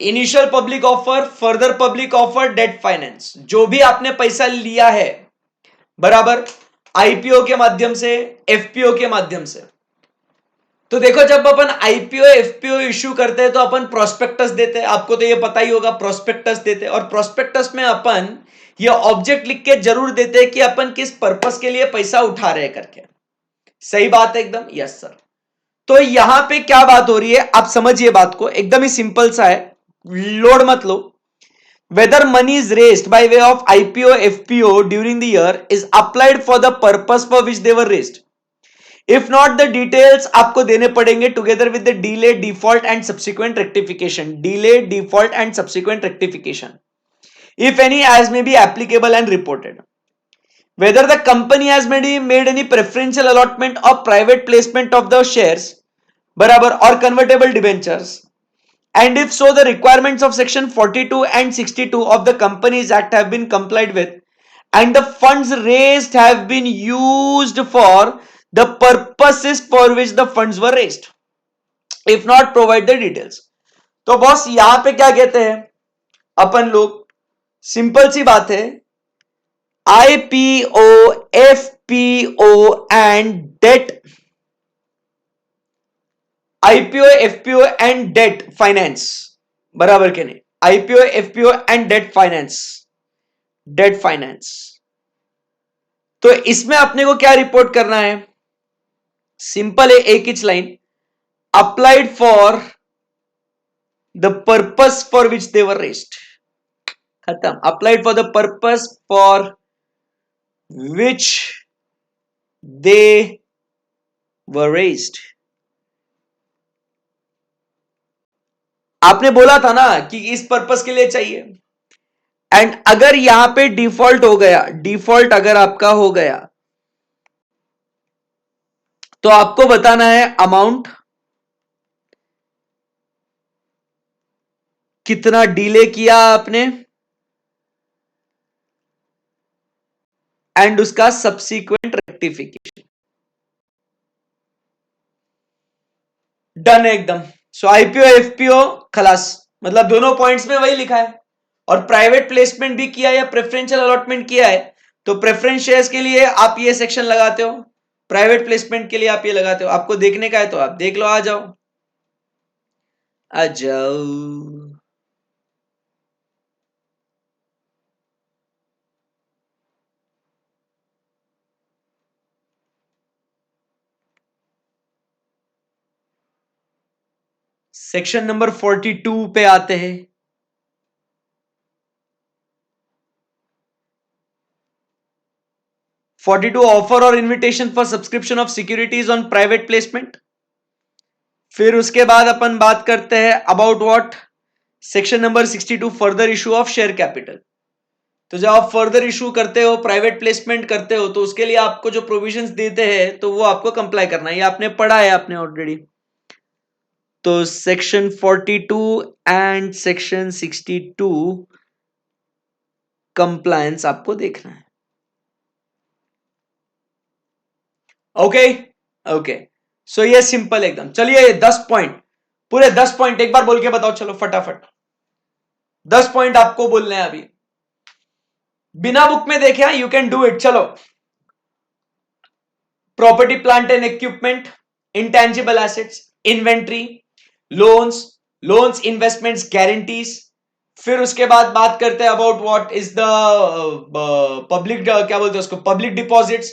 initial public offer, further public offer, debt finance, जो भी आपने पैसा लिया है बराबर, आईपीओ के माध्यम से, एफपीओ के माध्यम से। तो देखो जब अपन आईपीओ, एफपीओ इश्यू करते हैं तो अपन प्रोस्पेक्टस देते हैं, आपको तो ये पता ही होगा, प्रोस्पेक्टस देते हैं। और प्रोस्पेक्टस में अपन ये ऑब्जेक्ट लिख के जरूर देते हैं कि अपन किस पर्पस के लिए पैसा उठा रहे करके। सही बात है एकदम, यस सर। तो यहां पे क्या बात हो रही है, आप समझिए बात को, एकदम ही सिंपल सा है, लोड मत लो। whether money is raised by way of IPO, FPO during the year is applied for the purpose for which they were raised. If not, the details आपको देने पड़ेंगे together with the delay, default and subsequent rectification. Delay, default and subsequent rectification, if any, as may be applicable and reported. Whether the company has made any preferential allotment or private placement of the shares, बराबर, or convertible debentures, and if so, the requirements of section 42 and 62 of the Companies Act have been complied with, and the funds raised have been used for the purposes for which the funds were raised. If not, provide the details. तो boss यहां पे क्या कहते हैं अपन लोग, simple सी बात है, IPO, FPO and debt, IPO, FPO and debt finance, बराबर के नहीं, IPO, FPO and debt finance, debt finance. तो इसमें अपने को क्या रिपोर्ट करना है, सिंपल है, एक ही line, applied for the purpose for which they were raised, खत्म, applied for the purpose for which they were raised. आपने बोला था ना कि इस पर्पस के लिए चाहिए, एंड अगर यहां पे डिफॉल्ट हो गया, डिफॉल्ट अगर आपका हो गया, तो आपको बताना है अमाउंट कितना डिले किया आपने, एंड उसका सब्सिक्वेंट रेक्टिफिकेशन। डन है एकदम। सो आईपीओ एफपीओ खलास, मतलब दोनों पॉइंट्स में वही लिखा है, और प्राइवेट प्लेसमेंट भी किया या प्रेफरेंशियल अलॉटमेंट किया है, तो प्रेफरेंस शेयर्स के लिए आप ये सेक्शन लगाते हो, प्राइवेट प्लेसमेंट के लिए आप ये लगाते हो। आपको देखने का है तो आप देख लो, आ जाओ, आ जाओ। सेक्शन नंबर 42 पे आते हैं। ऑफर और invitation for subscription of securities on private placement. फिर उसके बाद अपन बात करते हैं about what, section number 62 further issue of share capital. तो जब आप फर्दर इशू करते हो, प्राइवेट प्लेसमेंट करते हो, तो उसके लिए आपको जो प्रोविजंस देते हैं तो वो आपको कंप्लाई करना है, ये आपने पढ़ा है आपने ऑलरेडी। तो सेक्शन 42 एंड सेक्शन 62 कंप्लायंस आपको देखना है। ओके ओके, सो ये सिंपल एकदम। चलिए 10 पॉइंट, पूरे 10 पॉइंट एक बार बोल के बताओ, चलो फटाफट 10 पॉइंट आपको बोलने हैं अभी, बिना बुक में देखे, यू कैन डू इट। चलो, property plant and equipment, intangible assets, inventory, loans, loans, investments, guarantees. फिर उसके बाद बात करते हैं about what is the public, क्या बोलते हैं उसको, public deposits,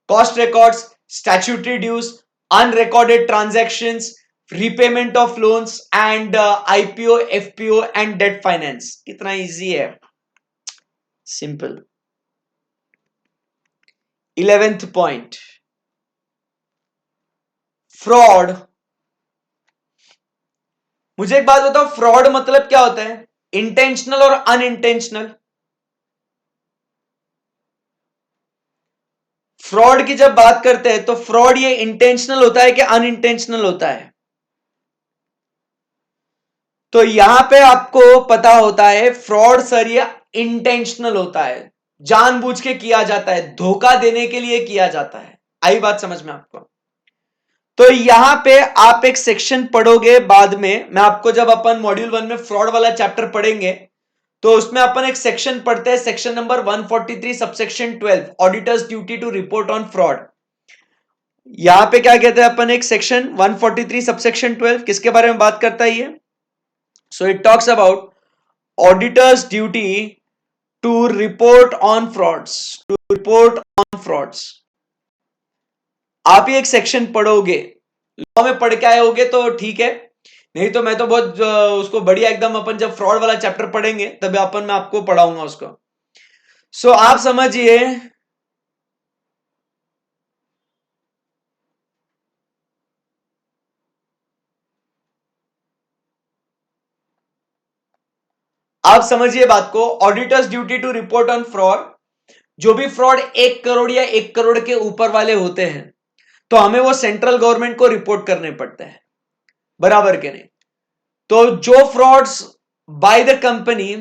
cost records, statutory dues, unrecorded transactions, repayment of loans and IPO, FPO and debt finance. कितना इजी है, सिंपल। 11th point, fraud. मुझे एक बात बताओ, फ्रॉड मतलब क्या होता है, इंटेंशनल और अनइंटेंशनल? फ्रॉड की जब बात करते हैं तो फ्रॉड ये इंटेंशनल होता है कि अनइंटेंशनल होता है? तो यहां पे आपको पता होता है फ्रॉड सर ये इंटेंशनल होता है, जानबूझ के किया जाता है, धोखा देने के लिए किया जाता है। आई बात समझ में आपको? तो यहां पे आप एक सेक्शन पढ़ोगे बाद में, मैं आपको जब अपन मॉड्यूल 1 में फ्रॉड वाला चैप्टर पढ़ेंगे तो उसमें अपन एक सेक्शन पढ़ते हैं, section number 143 subsection 12, auditors duty to report on fraud. यहां पे क्या कहते हैं अपन, एक सेक्शन 143 सबसेक्शन 12 किसके बारे में बात करता है ये? So it talks about auditors duty to report on frauds, to report on frauds. आप ये एक सेक्शन पढ़ोगे, लॉ में पढ़ के आए होगे तो ठीक है, नहीं तो मैं तो बहुत उसको बढ़िया एकदम, अपन जब फ्रॉड वाला चैप्टर पढ़ेंगे तभी अपन मैं आपको पढ़ाऊंगा उसको। सो आप समझिए, आप समझिए बात को, auditors duty to report on fraud. जो भी फ्रॉड 1 करोड़ या 1 करोड़ के ऊपर वाले होते हैं तो हमें वो सेंट्रल गवर्नमेंट को रिपोर्ट करने पड़ते हैं, बराबर के नहीं। तो जो फ्रॉड्स बाय द कंपनी,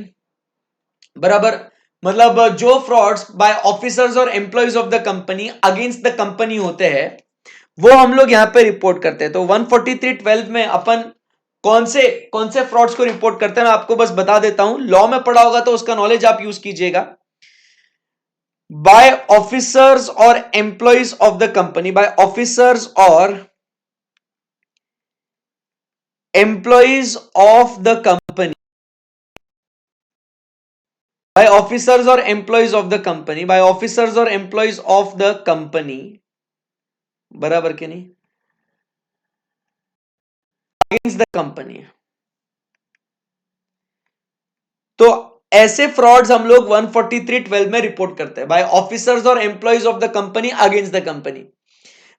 बराबर, मतलब जो फ्रॉड्स बाय ऑफिसर्स और employees of the company against the company होते हैं वो हम लोग यहां पे रिपोर्ट करते हैं। तो 143(12) में अपन कौन से फ्रॉड्स को रिपोर्ट करते हैं मैं आपको बस बता देता हूं। लॉ में पढ़ा होगा तो उसका नॉलेज आप यूज कीजिएगा। बाय ऑफिसर्स और employees of the company, by officers और employees of the company, by officers और employees of the company, by officers और एम्प्लॉयज ऑफ द कंपनी, बराबर के नहीं, अगेंस्ट द कंपनी। तो ऐसे फ्रॉड्स हम लोग 143(12) में रिपोर्ट करते हैं, बाय ऑफिसर्स और employees of the company against the company.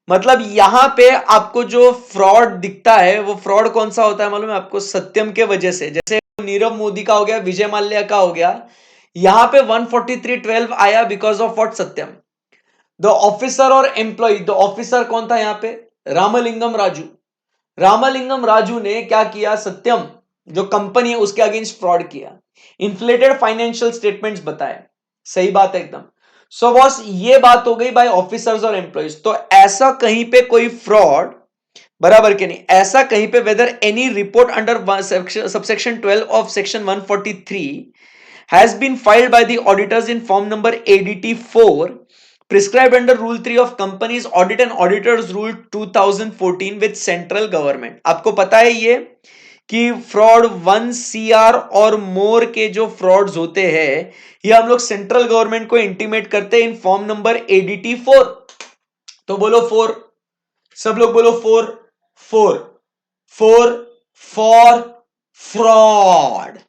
मतलब यहां पे आपको जो फ्रॉड दिखता है वो फ्रॉड कौन सा होता है मालूम है आपको? सत्यम के वजह से। जैसे नीरव मोदी का हो गया, विजय माल्या का हो गया, यहां पे 143(12) आया because of what? Satyam. The officer और एम्प्लॉय, द ऑफिसर कौन था यहां पे? रामलिंगम राजू। रामलिंगम राजू ने क्या किया? सत्यम जो कंपनी है उसके अगेंस्ट फ्रॉड किया, इन्फ्लेटेड फाइनेंशियल स्टेटमेंट्स बताए। सही बात है एकदम। सो बॉस ये बात हो गई बाय ऑफिसर्स और एम्प्लॉयज। तो ऐसा कहीं पे कोई फ्रॉड, बराबर के नहीं, ऐसा कहीं पे whether any report under subsection 12 of section 143 has been filed by the auditors in form number ADT4 prescribed under rule 3 of companies audit and auditors rule 2014 with central government। आपको पता है ये कि फ्रॉड 1 CR और मोर के जो frauds होते हैं ये हम लोग सेंट्रल गवर्नमेंट को इंटीमेट करते हैं इन फॉर्म नंबर ADT4। तो बोलो 4, सब लोग बोलो 4। 4 4 फॉर फ्रॉड।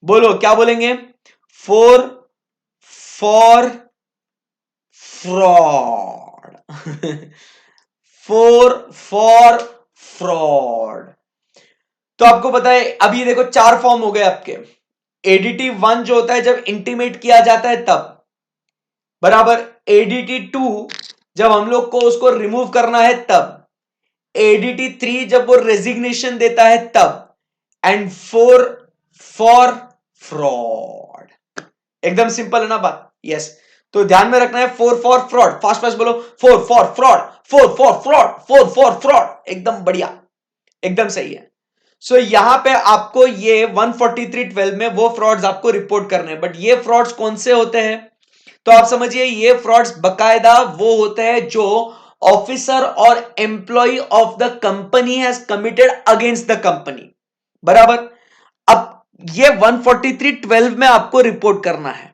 बोलो क्या बोलेंगे? 4 फॉर फ्रॉड। 4 for fraud. तो आपको पता है अभी देखो 4 फॉर्म हो गए आपके। ADT1 जो होता है जब इंटीमेट किया जाता है तब, बराबर। ADT2 जब हम लोग को उसको रिमूव करना है तब, ADT3 जब वो रेजिग्नेशन देता है तब, एंड 4 फॉर फ्रॉड। एकदम सिंपल है ना बात? यस। तो ध्यान में रखना है 4 फॉर फ्रॉड। फास्ट फास्ट बोलो, 4 for fraud, 4 for fraud, 4 for fraud. एकदम बढ़िया, एकदम सही है। सो यहां पे आपको ये 143(12) में वो फ्रॉड्स आपको रिपोर्ट करने हैं। बट ये फ्रॉड्स कौन से होते हैं? तो आप समझिए ये फ्रॉड्स बकायदा वो होते हैं जो ऑफिसर और employee of the company has committed against the company, बराबर। अब ये 143(12) में आपको रिपोर्ट करना है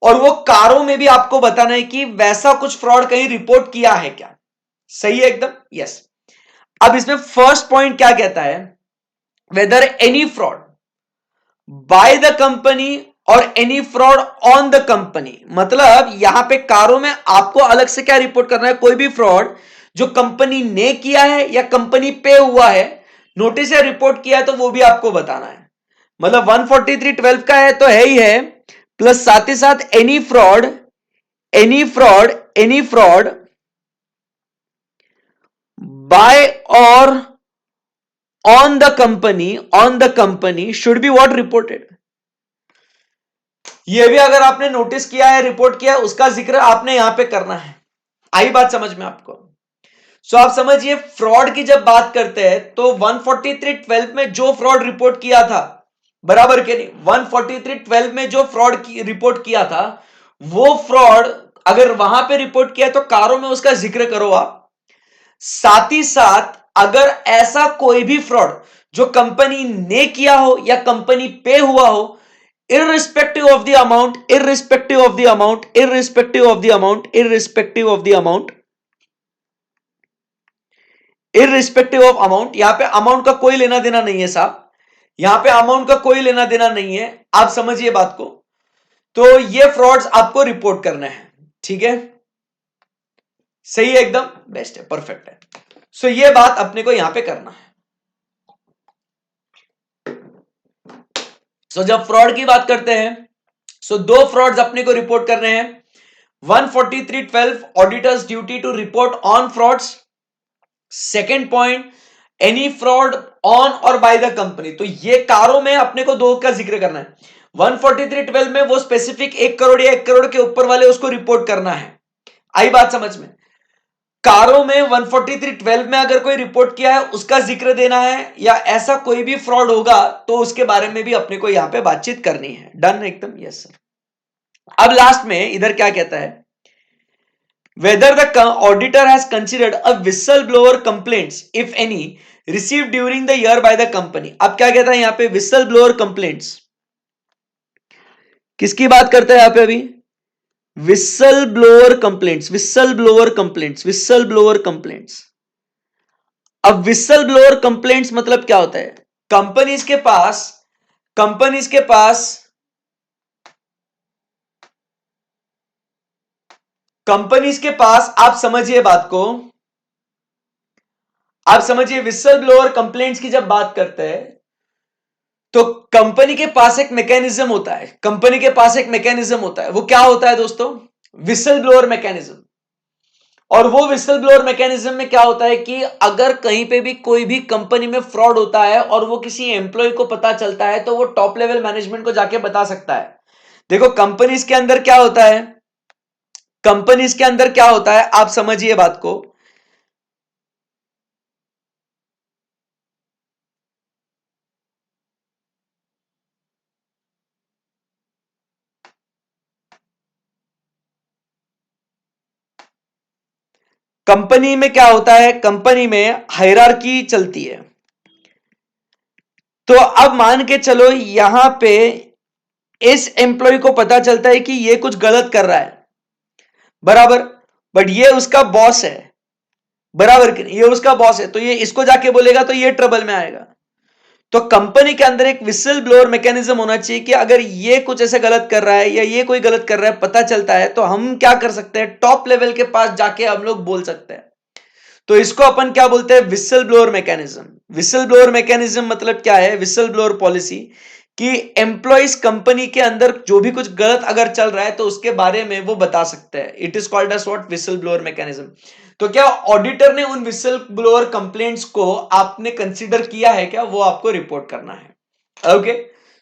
और वो कारों में भी आपको बताना है कि वैसा कुछ फ्रॉड कहीं रिपोर्ट किया है क्या। सही है एकदम? यस। अब इसमें फर्स्ट पॉइंट क्या कहता है? Whether any fraud by the company और any fraud on the company. मतलब यहां पे कारों में आपको अलग से क्या रिपोर्ट करना है? कोई भी फ्रॉड जो कंपनी ने किया है या कंपनी पे हुआ है, नोटिस या रिपोर्ट किया है, तो वो भी आपको बताना है। मतलब 143(12) का है तो है ही है, प्लस साथ ही साथ any fraud, any fraud, any fraud by और on the company should be what? Reported. ये भी अगर आपने नोटिस किया है, रिपोर्ट किया है, उसका जिक्र आपने यहां पे करना है। आई बात समझ में आपको? सो आप समझिए फ्रॉड की जब बात करते हैं तो 143(12) में जो फ्रॉड रिपोर्ट किया था, बराबर के नहीं, 143(12) में जो फ्रॉड की रिपोर्ट किया था वो फ्रॉड अगर वहां पे रिपोर्ट किया तो कारों में उसका जिक्र करो आप। साथ ही साथ अगर ऐसा कोई भी फ्रॉड जो कंपनी ने किया हो या कंपनी पे हुआ हो, irrespective of the amount, irrespective of the amount, irrespective of the amount, irrespective of the amount, irrespective of amount, यहां पे अमाउंट का कोई लेना देना नहीं है साहब, यहां पे अमाउंट का कोई लेना देना नहीं है, आप समझिए बात को। तो ये फ्रॉड्स आपको रिपोर्ट करना है, ठीक है, सही है, एकदम बेस्ट है, परफेक्ट है। सो ये बात अपने को यहां पे करना है। सो जब फ्रॉड की बात करते हैं, सो दो फ्रॉड्स अपने को रिपोर्ट करने हैं। 143.12 auditors duty to report on frauds. Second point, any fraud on और बाय द कंपनी। तो ये कारों में अपने को दो का जिक्र करना है। 143.12 में वो स्पेसिफिक 1 करोड़ या 1 करोड़ के ऊपर वाले उसको रिपोर्ट करना है। आई बात समझ में? कारों में 143.12 में अगर कोई रिपोर्ट किया है उसका जिक्र देना है, या ऐसा कोई भी फ्रॉड होगा तो उसके बारे में भी अपने को यहां पे बातचीत करनी है। डन एकदम, यस सर। अब लास्ट में इधर क्या कहता है, whether the auditor has considered a whistleblower complaints if any received during the year by the company। अब क्या कहता है यहां पे, whistleblower complaints किसकी बात करता है यहां पे अभी, whistleblower complaints, whistleblower complaints, whistleblower complaints। अब whistleblower complaints मतलब क्या होता है, कंपनीज के पास, कंपनीज के पास कंपनीज के पास आप समझिए बात को, आप समझिए विसल ब्लोअर कंप्लेंट्स की जब बात करते हैं तो कंपनी के पास एक मैकेनिज्म होता है, कंपनी के पास एक मैकेनिज्म होता है। वो क्या होता है दोस्तों, विसल ब्लोअर मैकेनिज्म। और वो विसल ब्लोअर मैकेनिज्म में क्या होता है कि अगर कहीं पे भी कोई भी कंपनी में फ्रॉड होता है और वो किसी एम्प्लॉय को पता चलता है तो वो टॉप लेवल मैनेजमेंट को जाके बता सकता है। देखो कंपनीज के अंदर क्या होता है, कंपनीज के अंदर क्या होता है, आप समझिए बात को। कंपनी में क्या होता है, कंपनी में हायरार्की चलती है। तो अब मान के चलो यहां पे इस एम्प्लॉय को पता चलता है कि ये कुछ गलत कर रहा है, बराबर, बट ये उसका बॉस है, बराबर कि नहीं, ये उसका बॉस है, तो ये इसको जाके बोलेगा तो ये ट्रबल में आएगा। तो कंपनी के अंदर एक विसल ब्लोअर मैकेनिज्म होना चाहिए कि अगर ये कुछ ऐसे गलत कर रहा है या ये कोई गलत कर रहा है पता चलता है तो हम क्या कर सकते हैं, टॉप लेवल के पास जाके हम लोग बोल सकते हैं। तो इसको अपन क्या बोलते हैं, whistle blower mechanism. Whistle blower mechanism मतलब क्या है, विसल ब्लोअर पॉलिसी, कि एम्प्लॉइज कंपनी के अंदर जो भी कुछ गलत अगर चल रहा है तो उसके बारे में वो बता सकते हैं। It is called as what, whistle blower mechanism. तो क्या ऑडिटर ने उन विसल ब्लोअर कंप्लेंट्स को आपने कंसीडर किया है क्या, वो आपको रिपोर्ट करना है। ओके,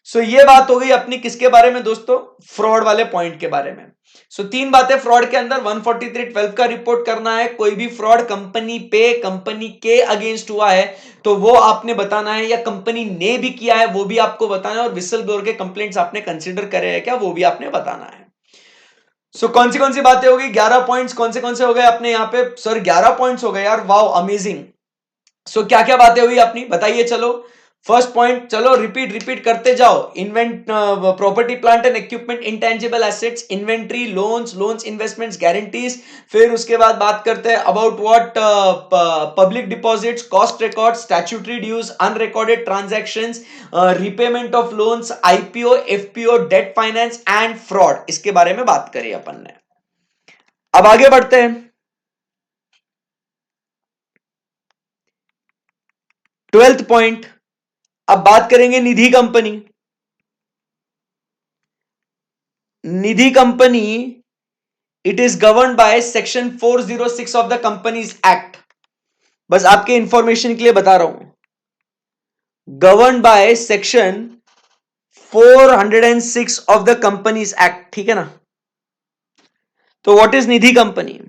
सो ये बात हो गई अपनी किसके बारे में दोस्तों, फ्रॉड वाले पॉइंट के बारे में। सो तीन बातें फ्रॉड के अंदर, 143.12 का रिपोर्ट करना है, कोई भी फ्रॉड कंपनी पे, कंपनी के अगेंस्ट हुआ है तो वो आपने बताना है, या कंपनी ने भी किया है वो भी आपको बताना है, और विसल ब्लोअर के कंप्लेंट्स आपने कंसीडर करे हैं क्या वो भी आपने बताना है। सो कौन सी बातें हो गई, 11 पॉइंट्स कौन से हो गए अपने यहाँ पे, सर 11 पॉइंट्स हो गए यार, वाओ अमेजिंग। सो क्या क्या बातें हुई अपनी बताइए, चलो फर्स्ट पॉइंट, चलो रिपीट रिपीट करते जाओ। Invent, property plant and equipment, intangible assets, inventory, loans investments, guarantees. फिर उसके बाद बात करते हैं about what, public deposits, cost record, statutory dues, unrecorded transactions, repayment of loans, IPO, FPO, debt finance and fraud, इसके बारे में बात करी अपन ने। अब आगे बढ़ते हैं, 12th पॉइंट। अब बात करेंगे Nidhi company. Nidhi company, it is govern by section 406 of the companies Act. बस आपके इंफॉर्मेशन के लिए बता रहा हूं, govern by section 406 of the companies Act, ठीक है ना। तो what is Nidhi company,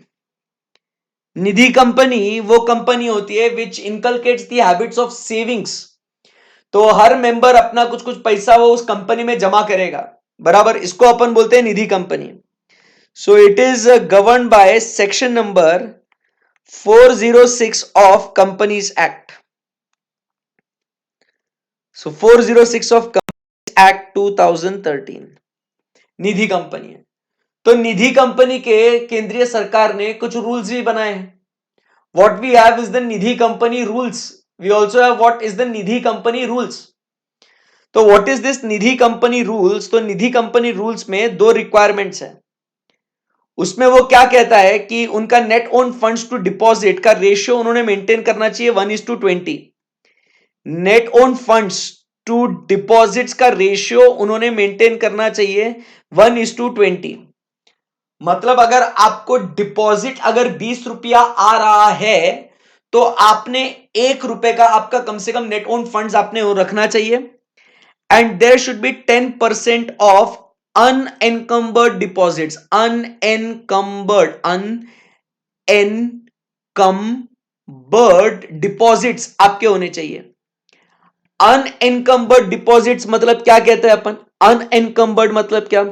Nidhi company वो कंपनी होती है which inculcates the habits of savings. तो हर मेंबर अपना कुछ कुछ पैसा वो उस कंपनी में जमा करेगा, बराबर, इसको अपन बोलते हैं निधि company. So it is governed by section number 406 of Companies Act. So 406 of Companies Act 2013 Nidhi company है। तो निधि कंपनी के केंद्रीय सरकार ने कुछ रूल्स भी बनाए हैं। what we have is the Nidhi company rules. We also have what is the Nidhi company rules. तो what is this Nidhi company rules? तो निधि कंपनी रूल्स में दो रिक्वायरमेंट्स है. उसमें वो क्या कहता है कि उनका net own funds to deposit का रेशियो उन्होंने मेंटेन करना चाहिए 1:20. Net own funds to deposits का रेशियो उन्होंने मेंटेन करना चाहिए 1:20. मतलब अगर आपको डिपॉजिट अगर 20 रुपया आ रहा है तो आपने 1 रुपए का आपका कम से कम नेट ओन फंड्स आपने रखना चाहिए. And there should be 10% of unencumbered deposits. unencumbered deposits आपके होने चाहिए. unencumbered deposits मतलब क्या कहते हैं अपन? unencumbered मतलब क्या?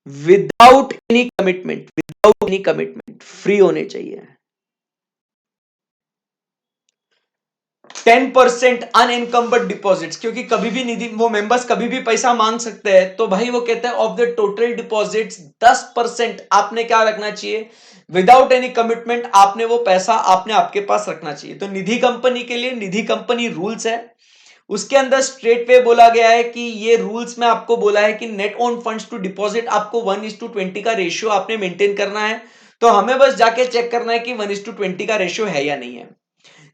विदाउट एनी कमिटमेंट, फ्री होने चाहिए. 10% अनएनकम्बर्ड डिपॉजिट्स, क्योंकि कभी भी निधि वो मेंबर्स कभी भी पैसा मांग सकते हैं. तो भाई वो कहते हैं ऑफ द टोटल डिपॉजिट्स 10% आपने क्या रखना चाहिए? विदाउट एनी कमिटमेंट आपने वो पैसा आपने आपके पास रखना चाहिए. तो निधि कंपनी के लिए निधि कंपनी रूल्स है. उसके अंदर स्ट्रेट वे बोला गया है कि ये रूल्स में आपको बोला है कि net own funds to deposit आपको 1:20 का रेशियो आपने मेंटेन करना है. तो हमें बस जाके चेक करना है कि 1:20 का रेशियो है या नहीं है.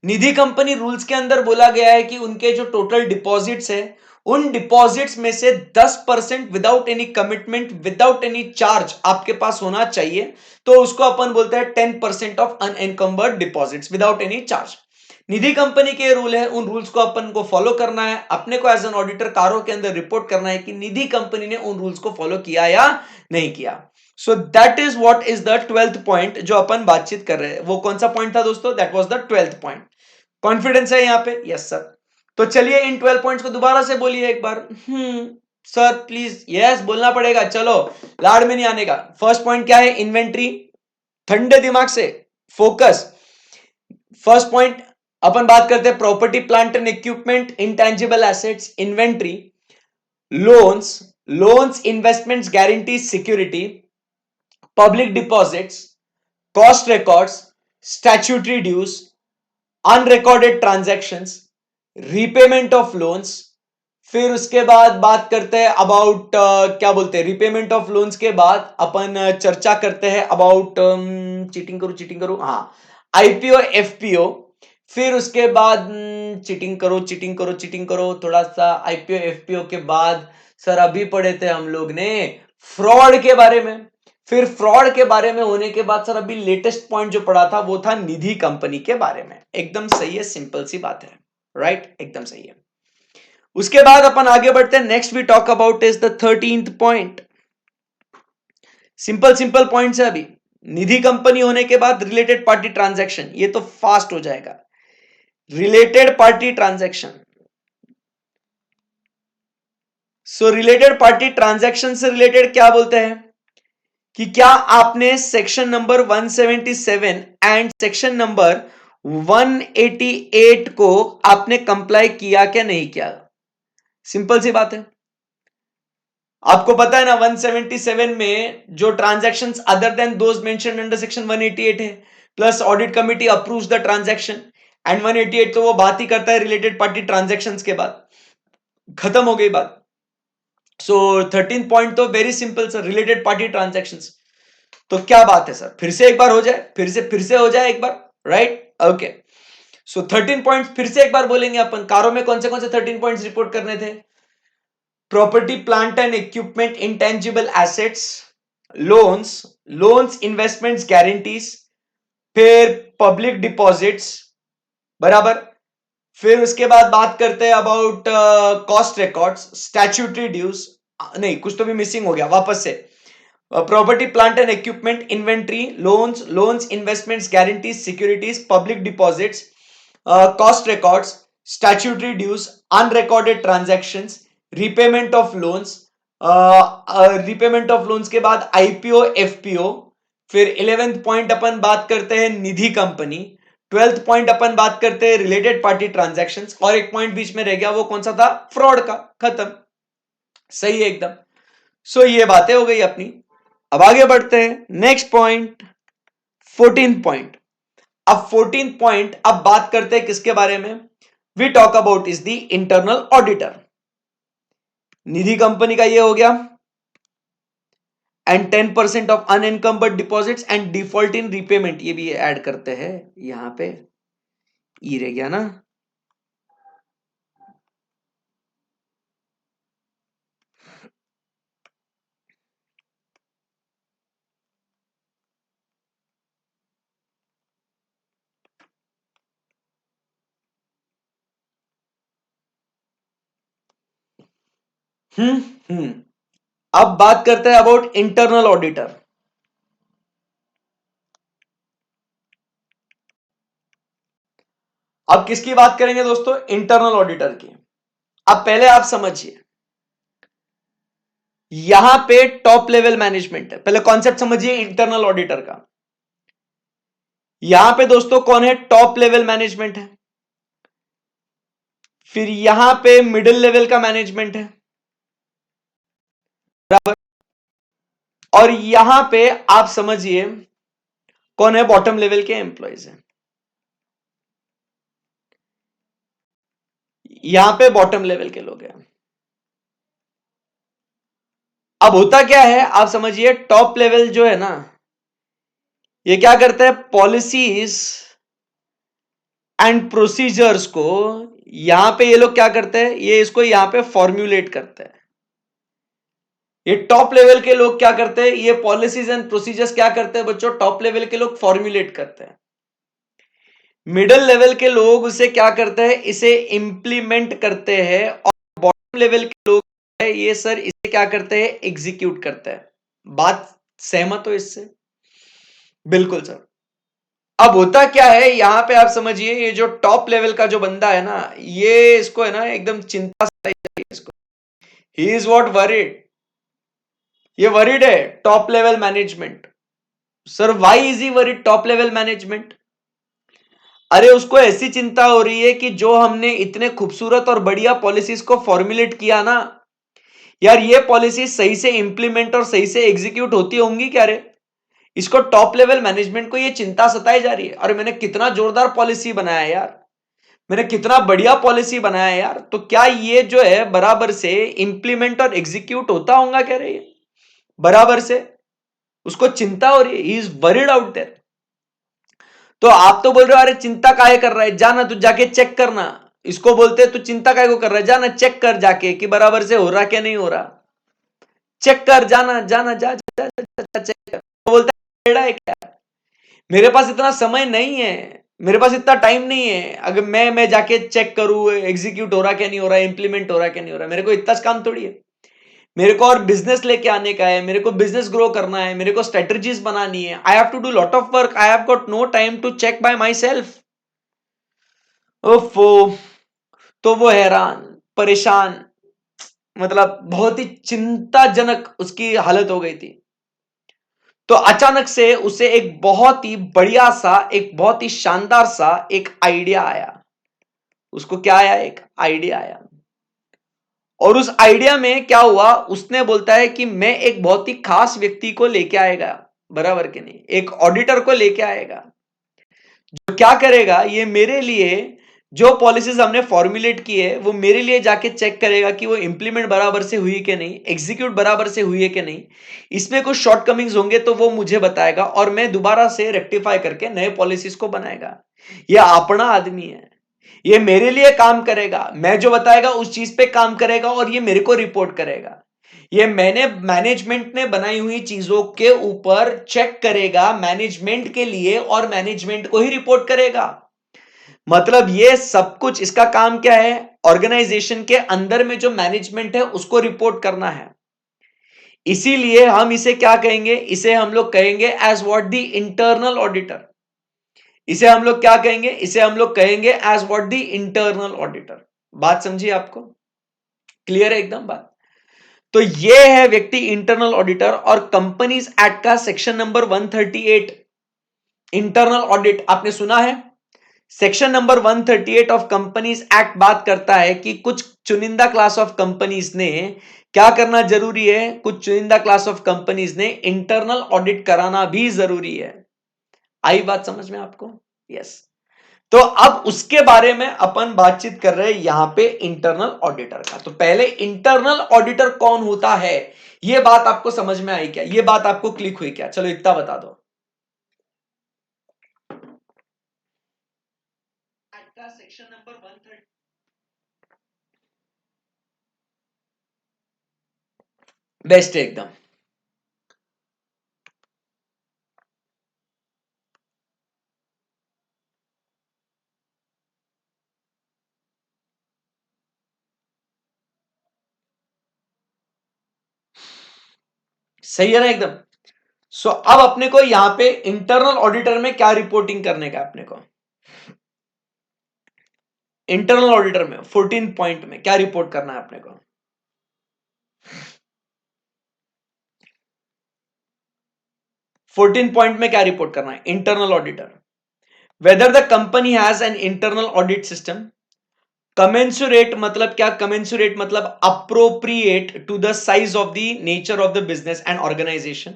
निधि कंपनी रूल्स के अंदर बोला गया है कि उनके जो टोटल डिपॉजिट्स है उन डिपॉजिट्स में से 10% without any commitment without any charge आपके पास होना चाहिए. तो उसको अपन बोलते हैं 10% of unencumbered deposits without any charge. Nidhi company के रूल है, उन रूल्स को अपन को फॉलो करना है. अपने को एज एन ऑडिटर कारों के अंदर रिपोर्ट करना है कि निधि कंपनी ने उन रूल्स को फॉलो किया या नहीं किया. सो that is what is the 12th point जो अपन बातचीत कर रहे हैं. वो कौन सा पॉइंट था दोस्तों? That was the 12th point. Confidence है यहां पे? Yes sir. तो चलिए इन 12 पॉइंट्स को दोबारा से बोलिए एक बार. Sir please. यस बोलना पड़ेगा. चलो लाड़ में नहीं आने का. फर्स्ट पॉइंट क्या है? इन्वेंट्री. ठंडे दिमाग से फोकस. फर्स्ट पॉइंट अपन बात करते हैं property plant and equipment, intangible assets, inventory, loans, investments, guarantee, security, public deposits, cost records, statutory dues, unrecorded transactions, repayment of loans. फिर उसके बाद बात करते हैं अबाउट क्या बोलते हैं रीपेमेंट ऑफ लोन्स के बाद अपन चर्चा करते हैं अबाउट चीटिंग करो हाँ आईपीओ एफपीओ. फिर उसके बाद चीटिंग करो थोड़ा सा आईपीओ एफपीओ के बाद सर अभी पढ़े थे हम लोग ने फ्रॉड के बारे में. फिर फ्रॉड के बारे में होने के बाद सर अभी लेटेस्ट पॉइंट जो पढ़ा था वो था निधि कंपनी के बारे में. एकदम सही है, सिंपल सी बात है. राइट एकदम सही है. उसके बाद अपन आगे बढ़ते हैं. Next we talk about is the 13th point. Simple points है अभी. निधि कंपनी होने के बाद रिलेटेड पार्टी ट्रांजैक्शन, ये तो फास्ट हो जाएगा. Related party transaction. सो रिलेटेड पार्टी ट्रांजैक्शन से रिलेटेड क्या बोलते हैं कि क्या आपने section number 177 and section number 188 को आपने कंप्लाई किया क्या नहीं किया? सिंपल सी बात है. आपको पता है ना 177 में जो transactions other than those mentioned under section 188 है, plus audit committee approves the transaction. And 188 तो वो बात ही करता है रिलेटेड पार्टी ट्रांजैक्शंस के बाद. खत्म हो गई बात. सो 13 पॉइंट तो very simple sir, related party transactions. तो क्या बात है सर, फिर से एक बार हो जाए, फिर से हो जाए एक बार. Right okay. सो 13 पॉइंट्स फिर से एक बार बोलेंगे अपन. कारों में कौन से 13 पॉइंट्स रिपोर्ट करने थे? Property plant and equipment, intangible assets, loans, investments, guarantees, फिर पब्लिक डिपॉजिट्स. बराबर. फिर उसके बाद बात करते हैं about cost records, statutory dues. नहीं कुछ तो भी मिसिंग हो गया, वापस से. Property plant and equipment, inventory, loans, investments, guarantees, securities, public deposits, cost records, statutory dues, unrecorded transactions, repayment of loans के बाद आईपीओ एफपीओ. फिर 11th पॉइंट अपन बात करते हैं निधि कंपनी. 12th पॉइंट अपन बात करते हैं रिलेटेड पार्टी ट्रांजैक्शंस. और एक पॉइंट बीच में रह गया, वो कौन सा था? फ्रॉड का. खत्म. सही है एकदम. सो ये बातें हो गई अपनी. अब आगे बढ़ते हैं. Next point 14th point. अब 14th पॉइंट, अब बात करते हैं किसके बारे में? We talk about is the internal auditor. Nidhi company का ये हो गया, and 10% of unencumbered deposits and default in repayment, ये भी ऐड करते हैं यहां पे, ई रह गया ना। हम्म अब बात करते हैं अबाउट इंटरनल ऑडिटर। अब किसकी बात करेंगे दोस्तों? इंटरनल ऑडिटर की। अब पहले आप समझिए, यहां पे टॉप लेवल मैनेजमेंट है। पहले कॉन्सेप्ट समझिए इंटरनल ऑडिटर का। यहां पे दोस्तों कौन है? टॉप लेवल मैनेजमेंट है। फिर यहां पे मिडिल लेवल का मैनेजमेंट है, बराबर। और यहां पे आप समझिए कौन है? बॉटम लेवल के एम्प्लॉयज है। यहां पे बॉटम लेवल के लोग हैं। अब होता क्या है आप समझिए, टॉप लेवल जो है ना, ये क्या करता है? पॉलिसीज एंड प्रोसीजर्स को यहां पे ये लोग क्या करते हैं? ये इसको यहां पे फॉर्म्युलेट करते हैं। ये टॉप लेवल के लोग क्या करते हैं? ये पॉलिसीज एंड प्रोसीजर्स क्या करते हैं बच्चों? टॉप लेवल के लोग फॉर्म्युलेट करते हैं। मिडिल लेवल के लोग उसे क्या करते हैं? इसे इंप्लीमेंट करते हैं। और बॉटम लेवल के लोग है ये सर, इसे क्या करते हैं? एग्जीक्यूट करते हैं। बात सहमत हो इससे? बिल्कुल सर। अब होता क्या है यहां पे आप समझिए, ये जो टॉप लेवल का जो बंदा है ना, ये इसको है ना एकदम चिंता सताई जा रही है इसको। ही इज व्हाट वरीड, ये वरीड है top level management. Sir why is he worried top level management? अरे उसको ऐसी चिंता हो रही है कि जो हमने इतने खूबसूरत और बढ़िया पॉलिसीज को फॉर्मुलेट किया ना यार, ये पॉलिसी सही से इंप्लीमेंट और सही से एग्जीक्यूट होती होंगी क्या रे? इसको टॉप लेवल मैनेजमेंट को ये चिंता सताई जा रही है। अरे मैंने कितना जोरदार पॉलिसी बनाया है यार, मैंने कितना बढ़िया पॉलिसी बनाया है यार, तो क्या ये जो है बराबर से इंप्लीमेंट और एग्जीक्यूट होता होगा क्या रे? बराबर से उसको चिंता हो रही है, he is worried out there. तो आप तो बोल रहे हो अरे चिंता काहे कर रहा है, जाना तू जाके चेक करना। इसको बोलते हैं तू चिंता काहे को कर रहा है, जाना चेक कर जाके कि बराबर से हो रहा क्या नहीं हो रहा। चेक कर, जाना जाना जा, जा, जा, जा, जा चेक कर। तो बोलता है टेढ़ा है क्या? मेरे पास इतना समय नहीं है, मेरे पास इतना टाइम नहीं है। अगर मैं जाके चेक करूं एग्जीक्यूट हो रहा क्या नहीं हो रहा, इंप्लीमेंट हो रहा क्या नहीं हो रहा, मेरे को इतना काम थोड़ी है। मेरे को और बिजनेस लेके आने का है, मेरे को बिजनेस ग्रो करना है, मेरे को स्ट्रेटजीज बनानी है। I have to do lot of work, I have got no time to check by my self. ओफो। तो वो हैरान, परेशान, मतलब बहुत ही चिंताजनक उसकी हालत हो गई थी। तो अचानक से उसे एक बहुत ही बढ़िया सा, एक बहुत ही शानदार सा एक आइडिया आया। उसको क्या आया? एक आइडिया आया। और उस आइडिया में क्या हुआ, उसने बोलता है कि मैं एक बहुत ही खास व्यक्ति को लेके आएगा, बराबर के नहीं, एक ऑडिटर को लेके आएगा जो क्या करेगा, ये मेरे लिए जो पॉलिसीज हमने फॉर्मुलेट की है वो मेरे लिए जाके चेक करेगा कि वो इंप्लीमेंट बराबर से हुई कि नहीं, एग्जीक्यूट बराबर से हुई है कि नहीं। इसमें कुछ शॉर्टकमिंग्स होंगे तो वो मुझे बताएगा और मैं दोबारा से रेक्टिफाई करके नए पॉलिसीज को बनाएगा। ये अपना आदमी है, ये मेरे लिए काम करेगा, मैं जो बताएगा उस चीज पे काम करेगा और ये मेरे को रिपोर्ट करेगा। ये मैंने मैनेजमेंट ने बनाई हुई चीजों के ऊपर चेक करेगा मैनेजमेंट के लिए और मैनेजमेंट को ही रिपोर्ट करेगा। मतलब ये सब कुछ इसका काम क्या है? ऑर्गेनाइजेशन के अंदर में जो मैनेजमेंट है उसको रिपोर्ट करना है। इसीलिए हम इसे क्या कहेंगे? इसे हम लोग कहेंगे as what the internal auditor. इसे हम लोग क्या कहेंगे? इसे हम लोग कहेंगे as what the internal auditor. बात समझिए आपको? क्लियर है एकदम बात? तो ये है व्यक्ति इंटरनल ऑडिटर। और कंपनीज एक्ट का सेक्शन नंबर 138 इंटरनल ऑडिट आपने सुना है? Section number 138 of companies act बात करता है कि कुछ चुनिंदा क्लास ऑफ कंपनीज ने क्या करना जरूरी है, कुछ चुनिंदा क्लास ऑफ कंपनीज ने इंटरनल ऑडिट कराना भी जरूरी है। आई बात समझ में आपको? यस। तो अब उसके बारे में अपन बातचीत कर रहे हैं यहां पे इंटरनल ऑडिटर का। तो पहले इंटरनल ऑडिटर कौन होता है, ये बात आपको समझ में आई क्या, ये बात आपको क्लिक हुई क्या? चलो इतना बता दो। सेक्शन नंबर 130 बेस्ट है एकदम। सही है ना एकदम। सो अब अपने को यहां पे इंटरनल ऑडिटर में क्या रिपोर्टिंग करने का, अपने को इंटरनल ऑडिटर में 14 पॉइंट में क्या रिपोर्ट करना है अपने को? 14 पॉइंट में क्या रिपोर्ट करना है internal auditor? Whether the company has an internal audit system commensurate, मतलब क्या कमेंसुरेट? मतलब appropriate to the size of the nature of the business and organisation,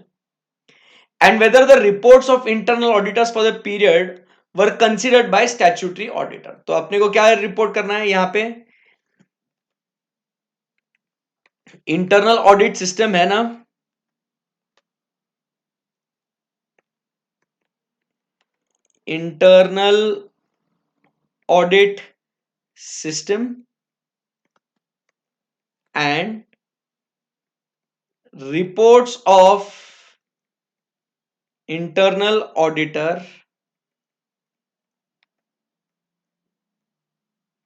and whether the reports of internal auditors for the period were considered by statutory auditor। तो अपने को क्या report करना है यहां पे? इंटरनल ऑडिट सिस्टम है ना, internal audit system and reports of internal auditor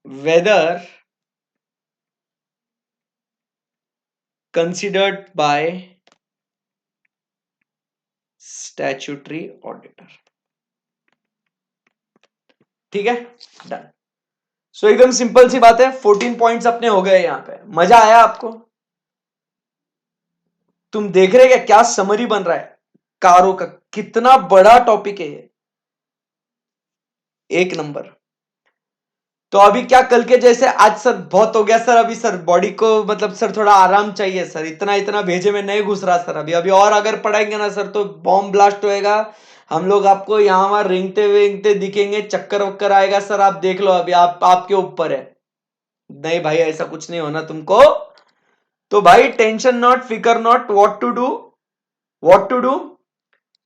whether considered by statutory auditor। ठीक है, डन। सो एकदम सिंपल सी बात है, 14 पॉइंट्स अपने हो गए यहां पे। मजा आया आपको? तुम देख रहे क्या समरी बन रहा है कारों का, कितना बड़ा टॉपिक है ये, एक नंबर। तो अभी क्या कल के जैसे आज सर बहुत हो गया सर, अभी सर बॉडी को मतलब सर थोड़ा आराम चाहिए सर, इतना इतना भेजे में नहीं घुस रहा सर, अभी अभी और अगर पढ़ाएंगे ना सर तो बॉम्ब ब्लास्ट होएगा, हम लोग आपको यहाँ वहां रेंगते वेंगते दिखेंगे, चक्कर वक्कर आएगा सर, आप देख लो अभी, आप आपके ऊपर है। नहीं भाई ऐसा कुछ नहीं होना तुमको। तो भाई टेंशन नॉट, फिकर not, what to do, what to do.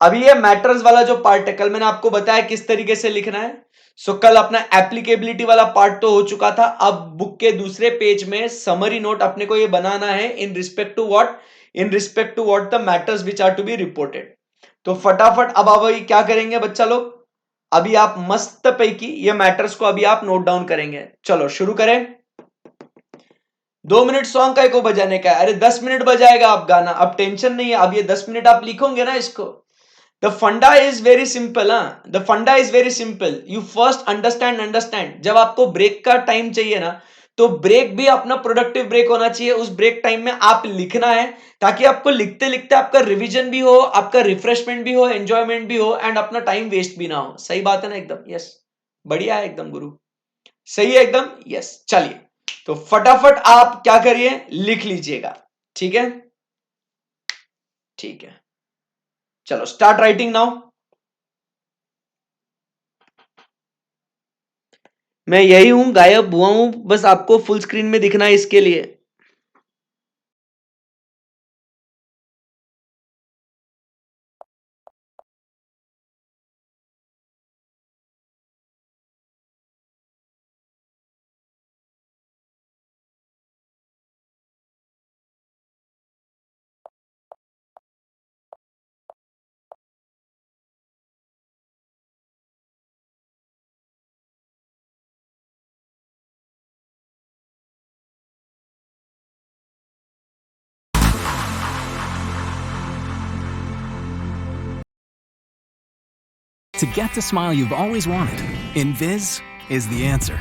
अभी ये मैटर्स वाला जो पार्ट है, कल मैंने आपको बताया किस तरीके से लिखना है। सो कल अपना एप्लीकेबिलिटी वाला पार्ट तो हो चुका था, अब बुक के दूसरे पेज में समरी नोट अपने को ये बनाना है in respect to what, in respect to what the matters which are to be reported. तो फटाफट अब अभी क्या करेंगे बच्चा लोग, अभी आप मस्त पैकी ये मैटर्स को अभी आप नोट डाउन करेंगे। चलो शुरू करें। 2 मिनट सॉन्ग का को बजाने का है, अरे 10 मिनट बजाएगा आप गाना, अब टेंशन नहीं है, अब ये 10 मिनट आप लिखोगे ना इसको। द फंडा इज वेरी सिंपल, हाँ द फंडा is very simple, you first understand. जब आपको ब्रेक का टाइम चाहिए ना, तो ब्रेक भी अपना प्रोडक्टिव ब्रेक होना चाहिए, उस ब्रेक टाइम में आप लिखना है, ताकि आपको लिखते लिखते आपका रिवीजन भी हो, आपका रिफ्रेशमेंट भी हो, एंजॉयमेंट भी हो, एंड अपना टाइम वेस्ट भी ना हो। सही बात है ना एकदम? यस, बढ़िया है एकदम गुरु, सही है एकदम, यस। चलिए तो फटाफट आप क्या करिए, लिख लीजिएगा, ठीक है? ठीक है, चलो स्टार्ट राइटिंग नाउ। मैं यही हूं, गायब हुआ हूं, बस आपको फुल स्क्रीन में दिखना है इसके लिए। To get the smile you've always wanted, Inviz is the answer.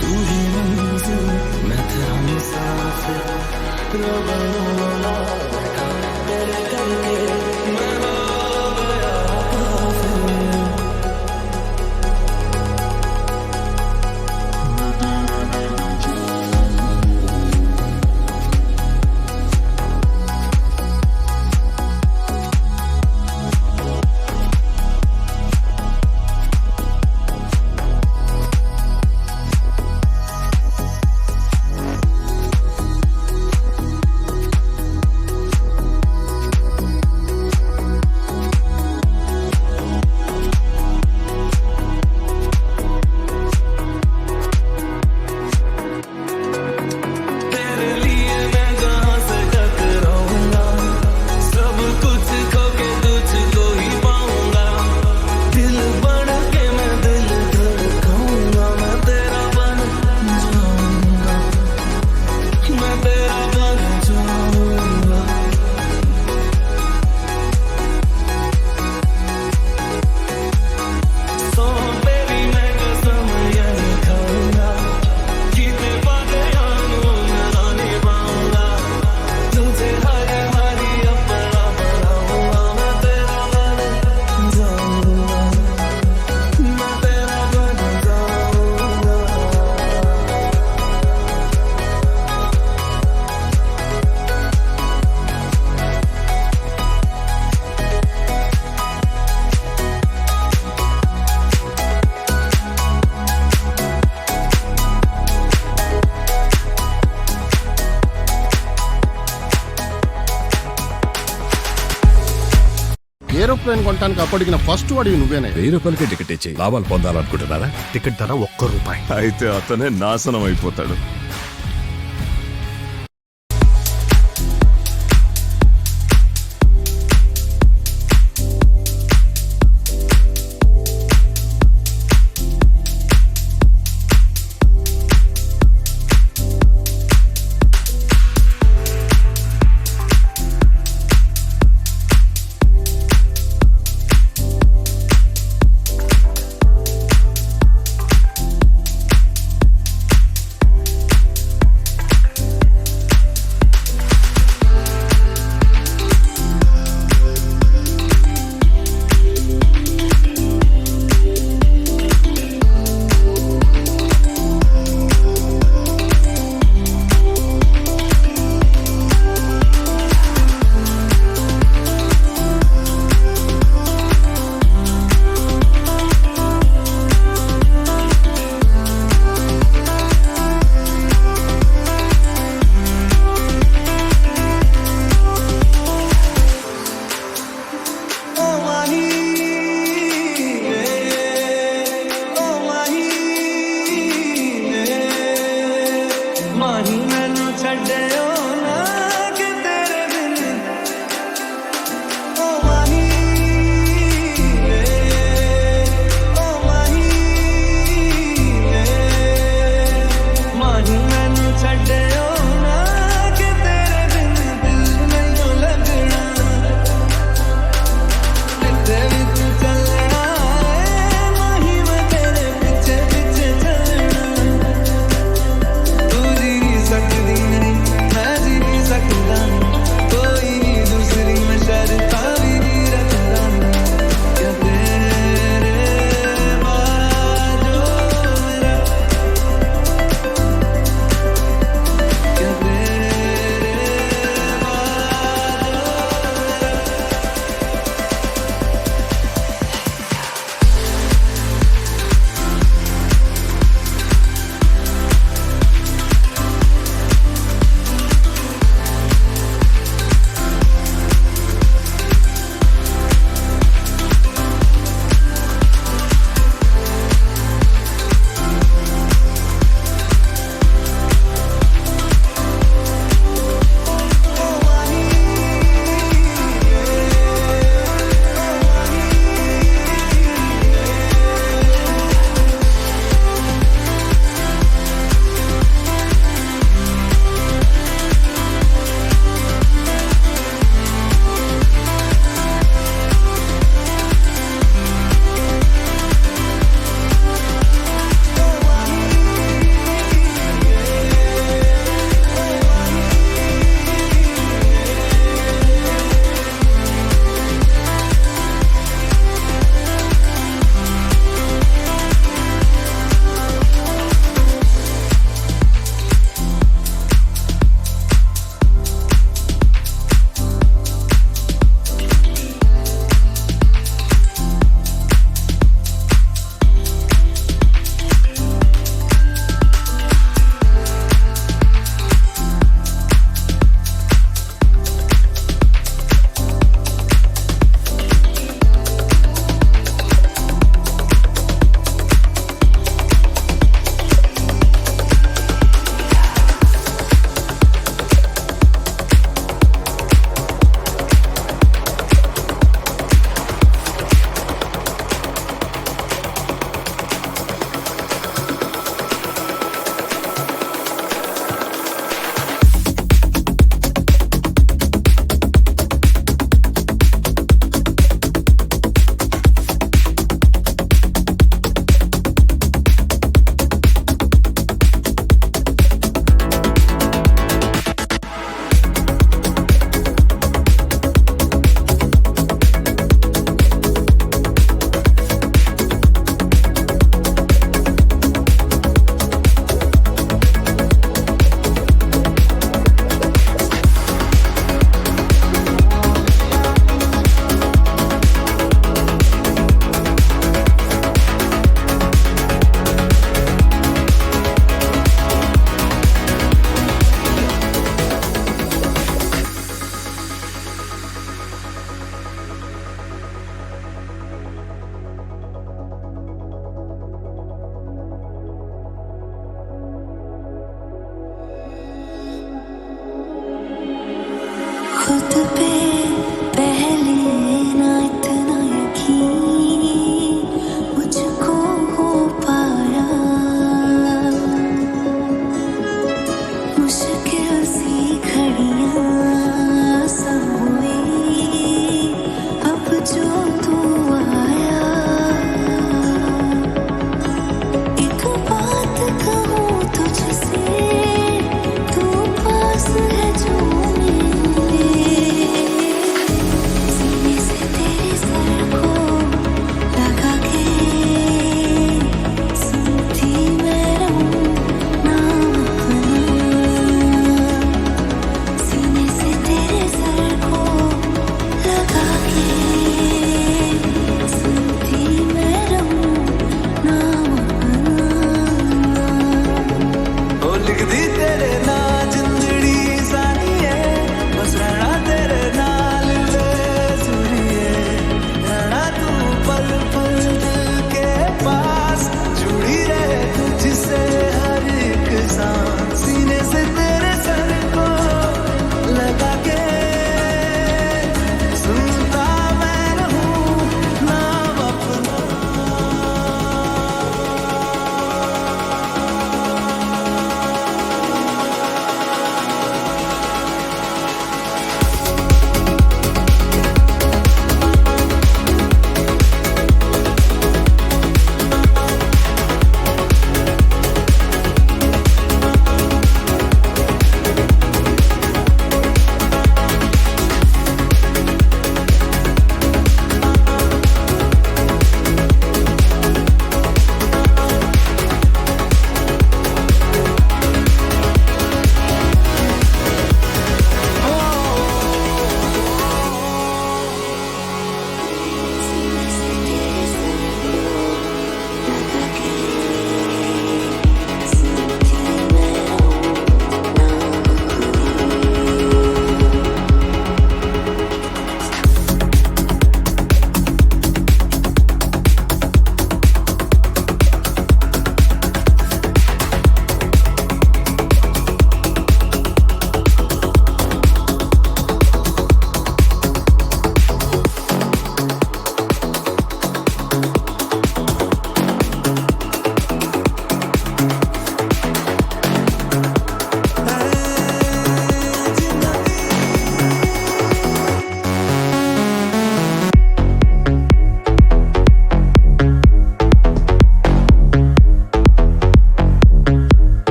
तू ही मंजिल मैं तेरा मुसाफिर रोगा रोगा बैठा तेरे करके मैं हो गया काफिर तेरे लिए मैं जहाँ से टकराऊंगा सब कुछ खो के तुझको ही पाऊंगा दिल बन के मैं दिल धड़काऊंगा मैं तेरा बन जाऊंगा मैं तेरा बन जाऊंगा सो बेबी मैं कसम ये खाऊंगा जीते पाके मैं नहीं पाऊंगा तुझे हरी हरी अपना बनाऊंगा मैं तेरा बन जाऊंगा मैं तेरा बन जाऊंगा ఏరోప్లేన్ కొనడానికి అప్పటికిన ఫస్ట్ వాడివి నువ్వేనే. 1000 రూపాయలకే టికెట్ ఇచ్చి లాభాలు పొందాలనుకుంటున్నారా? టికెట్ ధర ₹1. అయితే అతనే నాశనం అయిపోతాడు.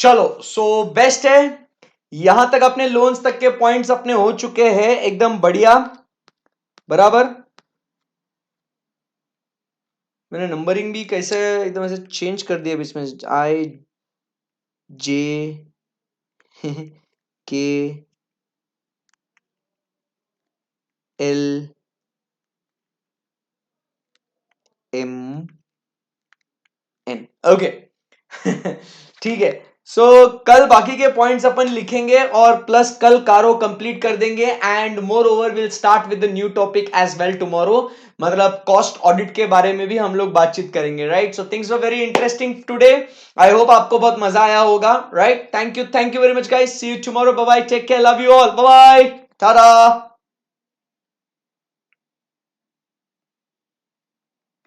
चलो सो बेस्ट है, यहां तक अपने लोन्स तक के पॉइंट्स अपने हो चुके हैं, एकदम बढ़िया बराबर। मैंने नंबरिंग भी कैसे एकदम ऐसे चेंज कर दिया इसमें, आई जे के एल एम एन, ओके ठीक है। सो कल बाकी के पॉइंट्स अपन लिखेंगे और प्लस कल कारो कंप्लीट कर देंगे and moreover will start with the new topic as well tomorrow, मतलब कॉस्ट ऑडिट के बारे में भी हम लोग बातचीत करेंगे, right. So things were very interesting today, I hope आपको बहुत मजा आया होगा, right. Thank you very much guys, see you tomorrow, bye bye, take care, love you all, bye bye, Tata.